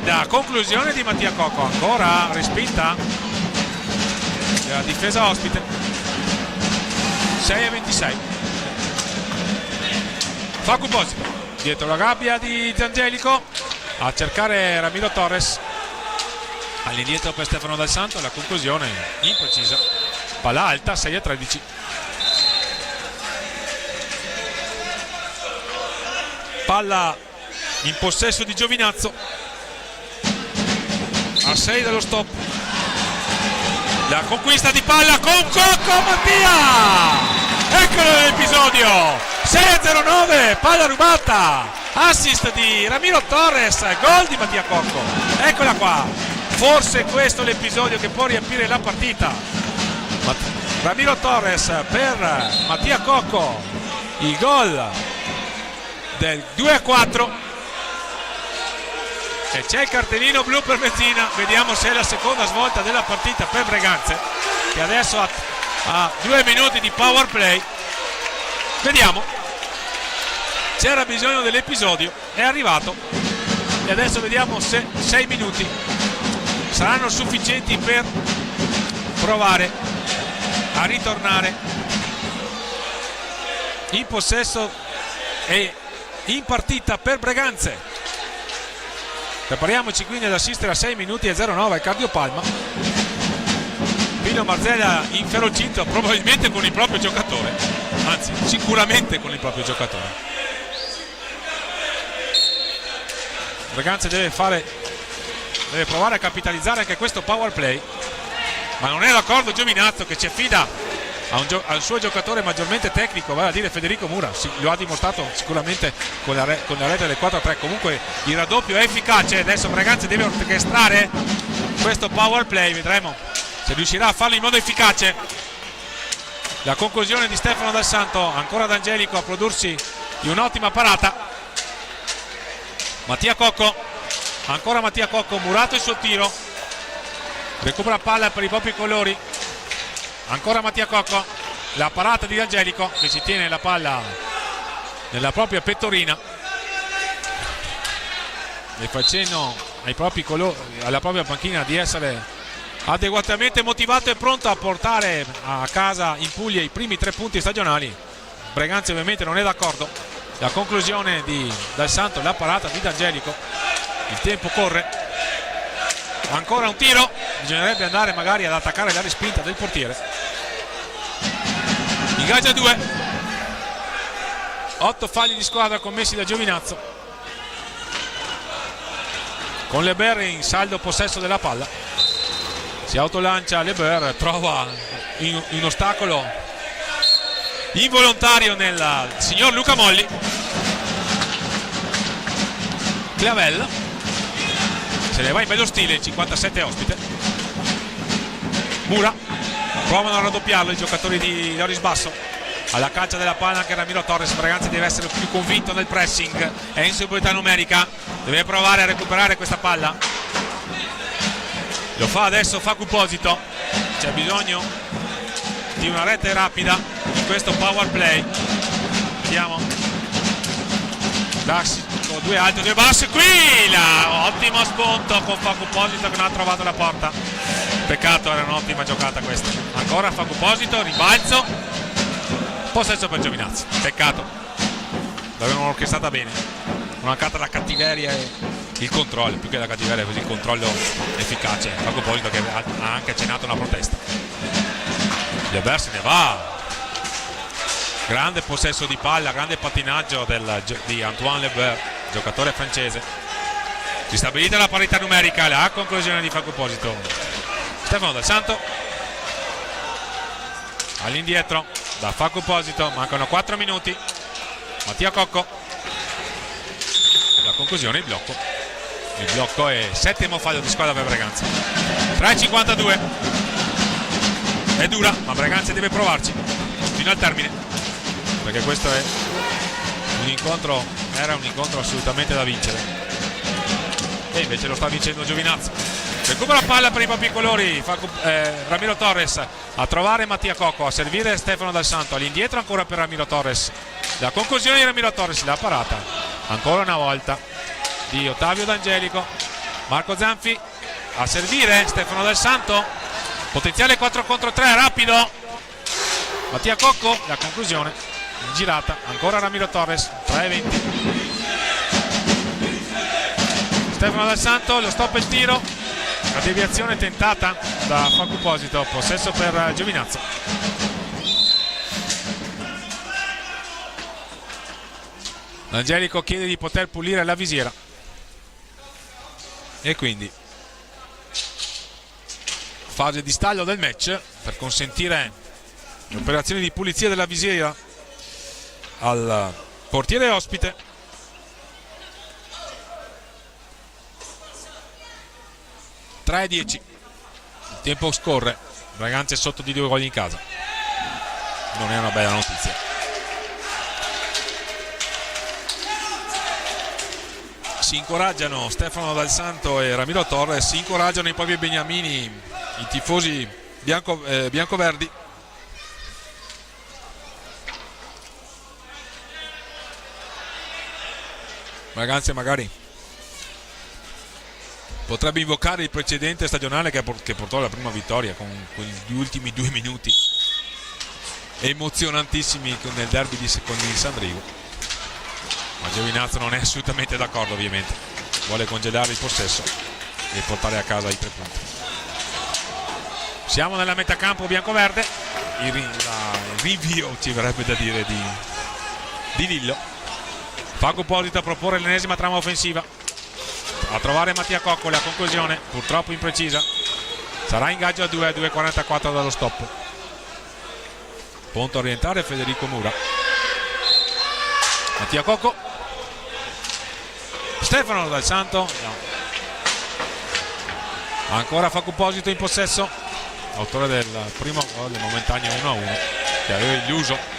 La conclusione di Mattia Cocco, ancora respinta della difesa ospite. 6-26. Facu Posito dietro la gabbia di D'Angelico a cercare Ramiro Torres, all'indietro per Stefano Dal Santo, la conclusione imprecisa, palla alta. 6-13. Palla in possesso di Giovinazzo a 6 dello stop. La conquista di palla con Cocco Mattia! Eccolo l'episodio! 6-09, palla rubata! Assist di Ramiro Torres, gol di Mattia Cocco. Eccola qua! Forse questo è l'episodio che può riempire la partita. Ramiro Torres per Mattia Cocco, il gol del 2-4. E c'è il cartellino blu per Messina. Vediamo se è la seconda svolta della partita per Breganze, che adesso ha 2 minuti di power play. Vediamo, c'era bisogno dell'episodio, è arrivato, e adesso vediamo se 6 minuti saranno sufficienti per provare a ritornare in possesso e in partita per Breganze. Prepariamoci quindi ad assistere a 6 minuti e 09 al cardiopalma. Pino Marzella inferocito probabilmente con il proprio giocatore, anzi sicuramente con il proprio giocatore. Breganze deve provare a capitalizzare anche questo power play, ma non è d'accordo Giovinazzo, che ci affida al suo giocatore maggiormente tecnico, vale a dire Federico Mura. Lo ha dimostrato sicuramente con la rete del 4-3. Comunque il raddoppio è efficace. Adesso Breganze deve orchestrare questo power play, vedremo se riuscirà a farlo in modo efficace. La conclusione di Stefano Dal Santo, ancora D'Angelico a prodursi di un'ottima parata. Mattia Cocco, ancora Mattia Cocco, murato il suo tiro, recupera palla per i propri colori. Ancora Mattia Cocco, la parata di D'Angelico che si tiene la palla nella propria pettorina e facendo ai propri colori, alla propria panchina, di essere adeguatamente motivato e pronto a portare a casa in Puglia i primi 3 punti stagionali. Breganze ovviamente non è d'accordo. La conclusione di Dal Santo, la parata di D'Angelico, il tempo corre, ancora un tiro, bisognerebbe andare magari ad attaccare la respinta del portiere. Ingaggia 2, 8 falli di squadra commessi da Giovinazzo, con Leber in saldo possesso della palla. Si autolancia Leber, trova un ostacolo involontario nel signor Luca Molli. Clavel se ne va in bello stile, il 57 ospite. Mura, provano a raddoppiarlo i giocatori di Loris Basso. Alla calcia della palla anche Ramiro Torres. Breganze deve essere più convinto nel pressing, è in superiorità numerica, deve provare a recuperare questa palla. Lo fa adesso Facu Posito. C'è bisogno di una rete rapida in questo power play. Vediamo, Dax con 2 alti, 2 bassi, qui ottimo spunto con Facu Posito che non ha trovato la porta. Peccato, era un'ottima giocata questa. Ancora Facu Posito, rimbalzo, possesso per Giovinazzo. Peccato, l'avevano orchestrata bene, mancata la cattiveria e il controllo, più che la cattiveria, così il controllo efficace. Facu Posito che ha anche accennato una protesta. Leber se ne va. Grande possesso di palla, grande pattinaggio di Antoine Leber, giocatore francese. Ristabilita la parità numerica, la conclusione di Facu Posito. Stefano Dal Santo all'indietro da Facu Posito, mancano 4 minuti. Mattia Cocco, la conclusione, il blocco è 7° fallo di squadra per Breganze. 3:52, è dura, ma Breganze deve provarci fino al termine, perché questo è era un incontro assolutamente da vincere, e invece lo sta vincendo Giovinazzo. Recupera palla per i propri colori Ramiro Torres, a trovare Mattia Cocco, a servire Stefano Dal Santo, all'indietro ancora per Ramiro Torres. La conclusione di Ramiro Torres, la parata ancora una volta di Ottavio D'Angelico. Marco Zanfi a servire Stefano Dal Santo, potenziale 4 contro 3, rapido Mattia Cocco, la conclusione in girata ancora Ramiro Torres. 3:20, Stefano Dal Santo, lo stop e il tiro, la deviazione tentata da Facu Posito, possesso per Giovinazzo. D'Angelico chiede di poter pulire la visiera e quindi fase di stallo del match per consentire le operazioni di pulizia della visiera al portiere ospite. Tre e 10, il tempo scorre, Braganza è sotto di 2 gol in casa, non è una bella notizia. Si incoraggiano Stefano Dal Santo e Ramiro Torres, si incoraggiano i propri beniamini, i tifosi biancoverdi. Braganza magari potrebbe invocare il precedente stagionale che portò alla prima vittoria con gli ultimi 2 minuti emozionantissimi nel derby con il Sandrigo, ma Giovinazzo non è assolutamente d'accordo, ovviamente vuole congelare il possesso e portare a casa i 3 punti. Siamo nella metà campo biancoverde, il rinvio ci verrebbe da dire di Lillo. Fago Posito a proporre l'ennesima trama offensiva, a trovare Mattia Cocco, la conclusione purtroppo imprecisa, sarà ingaggio a 2:44 dallo stop. Punto orientale Federico Mura. Mattia Cocco, Stefano Dal Santo, no. Ancora Fago Posito in possesso, autore del primo gol momentaneo 1-1 che aveva illuso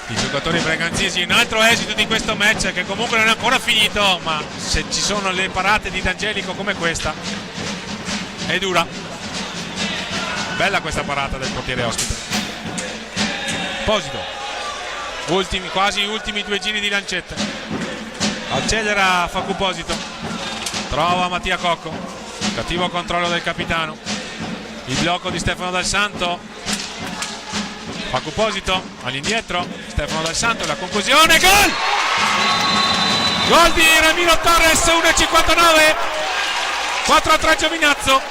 i giocatori breganzesi. Un altro esito di questo match che comunque non è ancora finito, ma se ci sono le parate di D'Angelico come questa è dura. Bella questa parata del portiere ospite. Posito, quasi ultimi 2 giri di lancette, accelera Facu Posito, trova Mattia Cocco, cattivo controllo del capitano, il blocco di Stefano Dal Santo. Facu Posito all'indietro, Stefano Dal Santo, la conclusione, gol! Gol di Ramiro Torres, 1:59, 4-3 Giovinazzo.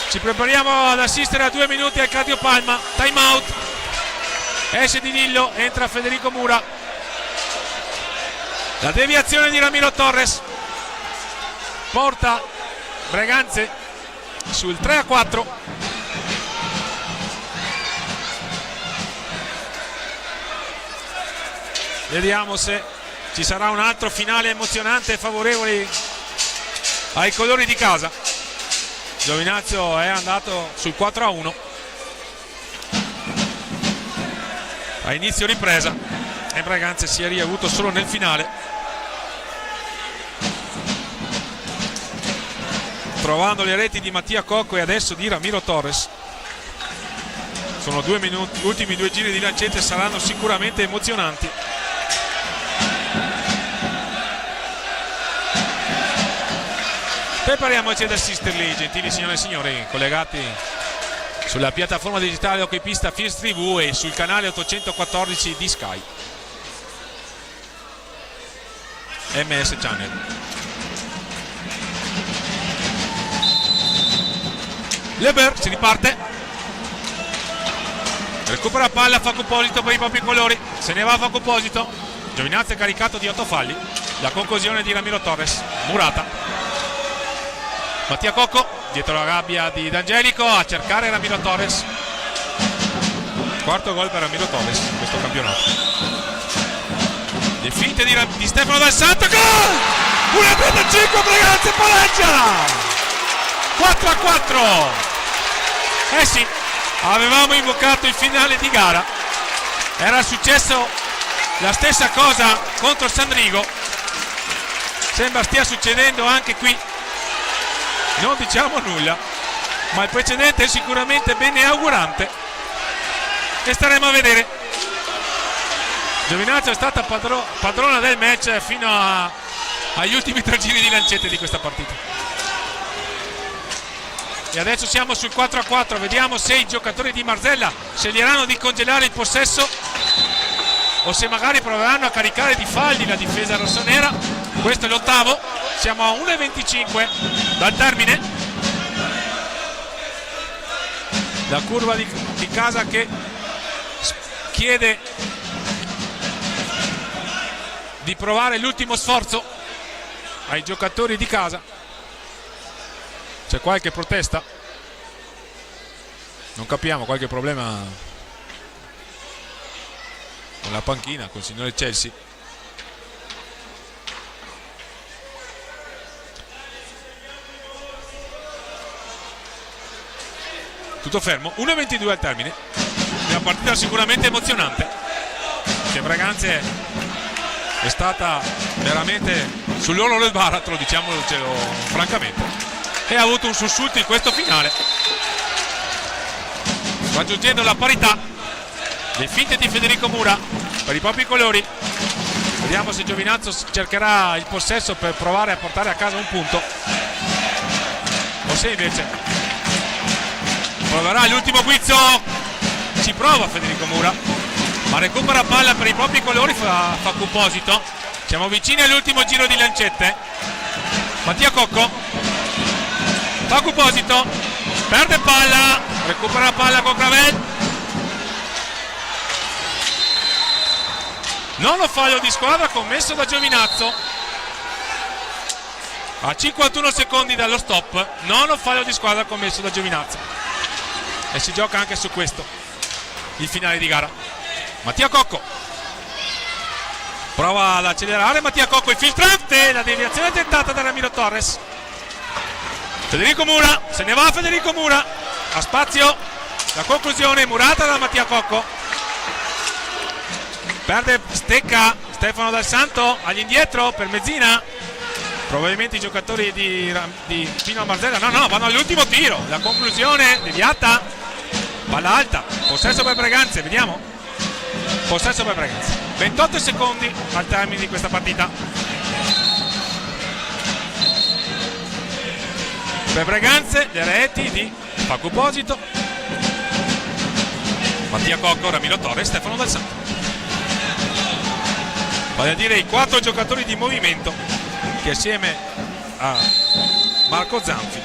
Ci prepariamo ad assistere a 2 minuti al Cadio Palma, time out, esce Di Lillo, entra Federico Mura, la deviazione di Ramiro Torres porta Breganze sul 3-4. Vediamo se ci sarà un altro finale emozionante favorevole ai colori di casa. Giovinazzo è andato sul 4-1 a inizio ripresa e Braganza si è riavuto solo nel finale, trovando le reti di Mattia Cocco e adesso di Ramiro Torres. Sono 2 minuti, gli ultimi 2 giri di lancette saranno sicuramente emozionanti. Prepariamoci ad assisterli, gentili signore e signori, collegati sulla piattaforma digitale Hockeypista First TV e sul canale 814 di Sky MS Channel. Leber, si riparte, recupera palla Facu Posito per i propri colori, se ne va Facu Posito. Giovinazzo è caricato di 8 falli, la conclusione di Ramiro Torres, murata. Mattia Cocco dietro la gabbia di D'Angelico a cercare Ramiro Torres. Quarto gol per Ramiro Torres in questo campionato. Le finte di Stefano Dal Santo, gol! 1:35 Breganze pareggia 4-4. Eh sì, avevamo invocato il finale di gara, era successo la stessa cosa contro il Sandrigo, sembra stia succedendo anche qui. Non diciamo nulla, ma il precedente è sicuramente beneaugurante e staremo a vedere. Giovinazzo è stata padrona del match fino agli ultimi 3 giri di lancette di questa partita. E adesso siamo sul 4-4, vediamo se i giocatori di Marzella sceglieranno di congelare il possesso o se magari proveranno a caricare di falli la difesa rossonera. Questo è l'8º, siamo a 1:25 dal termine. La curva di casa che chiede di provare l'ultimo sforzo ai giocatori di casa. C'è qualche protesta? Non capiamo, qualche problema con la panchina, col signore Chelsea. Tutto fermo, 1:22 al termine. Una partita sicuramente emozionante, che Breganze è stata veramente sull'orlo del baratro, diciamocelo francamente, e ha avuto un sussulto in questo finale, raggiungendo la parità. Le finte di Federico Mura per i propri colori. Vediamo se Giovinazzo cercherà il possesso per provare a portare a casa un punto, o se invece proverà l'ultimo guizzo. Ci prova Federico Mura, ma recupera palla per i propri colori Facuposito. Siamo vicini all'ultimo giro di lancette. Mattia Cocco, Facuposito perde palla, recupera la palla con Gravel. Nono fallo di squadra commesso da Giovinazzo a 51 secondi dallo stop. Nono fallo di squadra commesso da Giovinazzo, e si gioca anche su questo il finale di gara. Mattia Cocco prova ad accelerare, Mattia Cocco il filtrante, la deviazione tentata da Ramiro Torres. Federico Mura, se ne va Federico Mura, ha spazio, la conclusione murata da Mattia Cocco. Perde stecca Stefano Dal Santo, all'indietro per Mezzina. Probabilmente i giocatori di Pino Marzella no, vanno all'ultimo tiro. La conclusione deviata, palla alta, possesso per Breganze, vediamo. Possesso per Breganze, 28 secondi al termine di questa partita. Per Breganze le reti di Facuposito, Mattia Cocco, Ramiro Torres, Stefano Dal Santo. Vale a dire i 4 giocatori di movimento che assieme a Marco Zanfi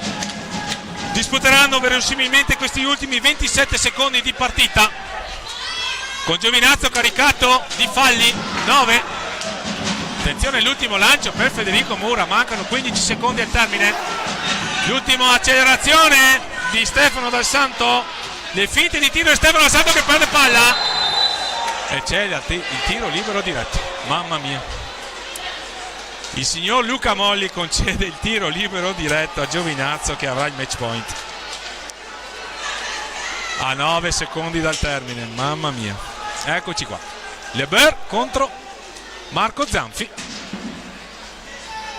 disputeranno verosimilmente questi ultimi 27 secondi di partita, con Giovinazzo caricato di falli, 9. Attenzione, l'ultimo lancio per Federico Mura, mancano 15 secondi al termine. L'ultima accelerazione di Stefano Dal Santo, le finte di tiro di Stefano Dal Santo che perde palla, e c'è il tiro libero diretto. Mamma mia, il signor Luca Molli concede il tiro libero diretto a Giovinazzo, che avrà il match point a 9 secondi dal termine. Mamma mia, eccoci qua, Leber contro Marco Zanfi.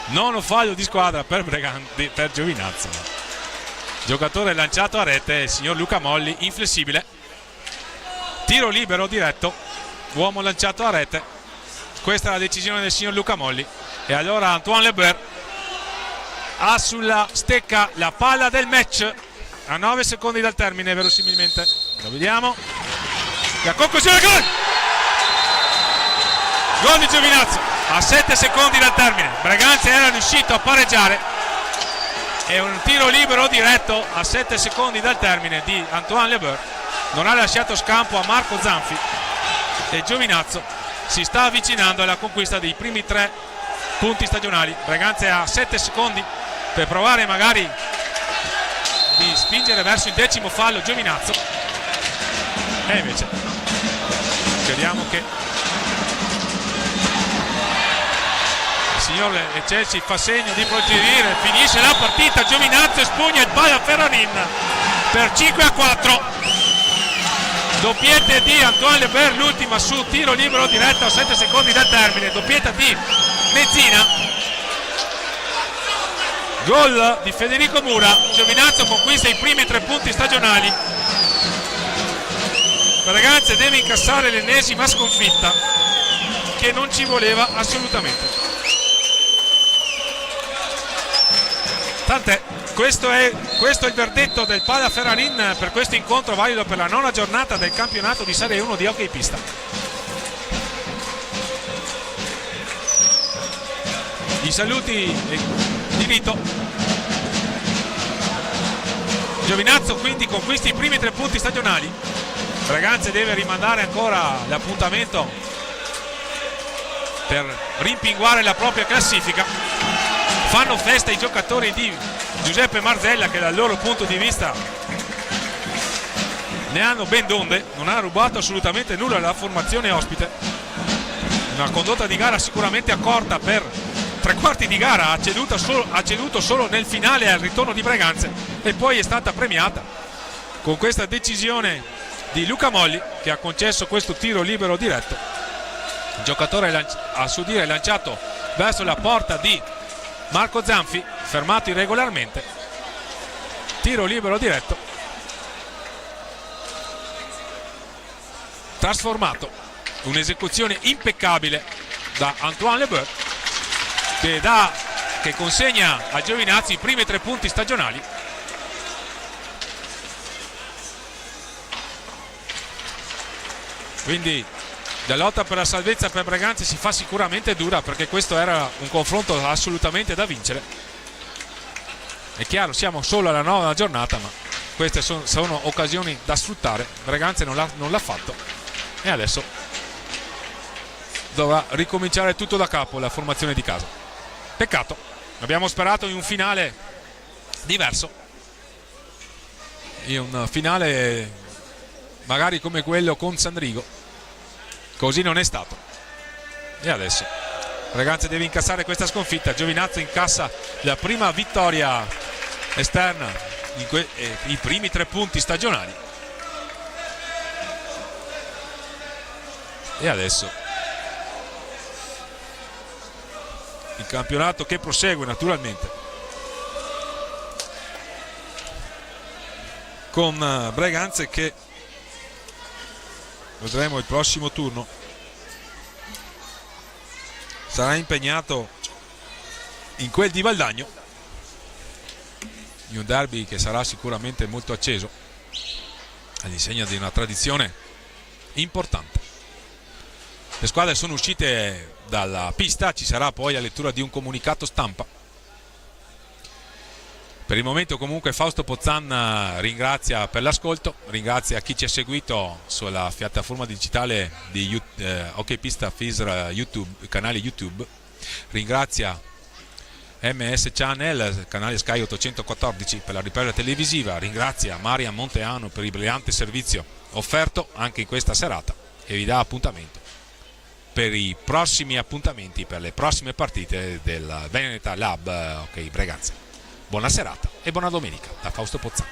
Nono fallo di squadra per Giovinazzo. Giocatore lanciato a rete, il signor Luca Molli, inflessibile. Tiro libero diretto, uomo lanciato a rete. Questa è la decisione del signor Luca Molli, e allora Antoine Leber ha sulla stecca la palla del match a 9 secondi dal termine, verosimilmente. Lo vediamo, la conclusione, gol di Giovinazzo a 7 secondi dal termine. Breganze era riuscito a pareggiare, e un tiro libero diretto a 7 secondi dal termine di Antoine Leber non ha lasciato scampo a Marco Zanfi, e Giovinazzo si sta avvicinando alla conquista dei primi 3 punti stagionali. Breganze ha 7 secondi per provare magari di spingere verso il 10° fallo Giovinazzo, e invece speriamo che il signor Chelsea fa segno di proseguire. Finisce la partita, Giovinazzo espugna il palla Ferrarin per 5-4. Doppietta di Antoine Leber, l'ultima su tiro libero diretto a 7 secondi dal termine. Doppietta di Mezzina, gol di Federico Mura. Giovinazzo conquista i primi 3 punti stagionali. Breganze deve incassare l'ennesima sconfitta, che non ci voleva assolutamente. Tant'è, questo è il verdetto del Pala Ferrarin per questo incontro valido per la 9ª giornata del campionato di Serie 1 di hockey pista. I saluti di rito. Giovinazzo quindi conquista i primi 3 punti stagionali. Breganze deve rimandare ancora l'appuntamento per rimpinguare la propria classifica. Fanno festa i giocatori di Giuseppe Marzella, che dal loro punto di vista ne hanno ben donde, non ha rubato assolutamente nulla alla formazione ospite. Una condotta di gara sicuramente accorta per tre quarti di gara, ha ceduto solo nel finale al ritorno di Breganze e poi è stata premiata con questa decisione di Luca Molli, che ha concesso questo tiro libero diretto. Il giocatore a suo dire lanciato verso la porta di Marco Zanfi, fermato irregolarmente. Tiro libero diretto trasformato, un'esecuzione impeccabile da Antoine Leboeuf, che consegna a Giovinazzi i primi 3 punti stagionali. Quindi la lotta per la salvezza per Breganze si fa sicuramente dura, perché questo era un confronto assolutamente da vincere. È chiaro, siamo solo alla 9ª giornata, ma queste sono occasioni da sfruttare. Breganze non l'ha fatto e adesso dovrà ricominciare tutto da capo la formazione di casa. Peccato, abbiamo sperato in un finale diverso, in un finale magari come quello con Sandrigo. Così non è stato e adesso Breganze deve incassare questa sconfitta. Giovinazzo incassa la prima vittoria esterna, i primi 3 punti stagionali, e adesso il campionato che prosegue naturalmente con Breganze, che vedremo il prossimo turno sarà impegnato in quel di Valdagno, in un derby che sarà sicuramente molto acceso, all'insegna di una tradizione importante. Le squadre sono uscite dalla pista, ci sarà poi la lettura di un comunicato stampa. Per il momento comunque Fausto Pozzan ringrazia per l'ascolto, ringrazia chi ci ha seguito sulla piattaforma digitale di Hockey Pista FISR YouTube, canale YouTube, ringrazia MS Channel, canale Sky 814 per la ripresa televisiva, ringrazia Marian Monteano per il brillante servizio offerto anche in questa serata e vi dà appuntamento per i prossimi appuntamenti, per le prossime partite del Veneta Lab Hockey Breganze. Buona serata e buona domenica da Fausto Pozzan.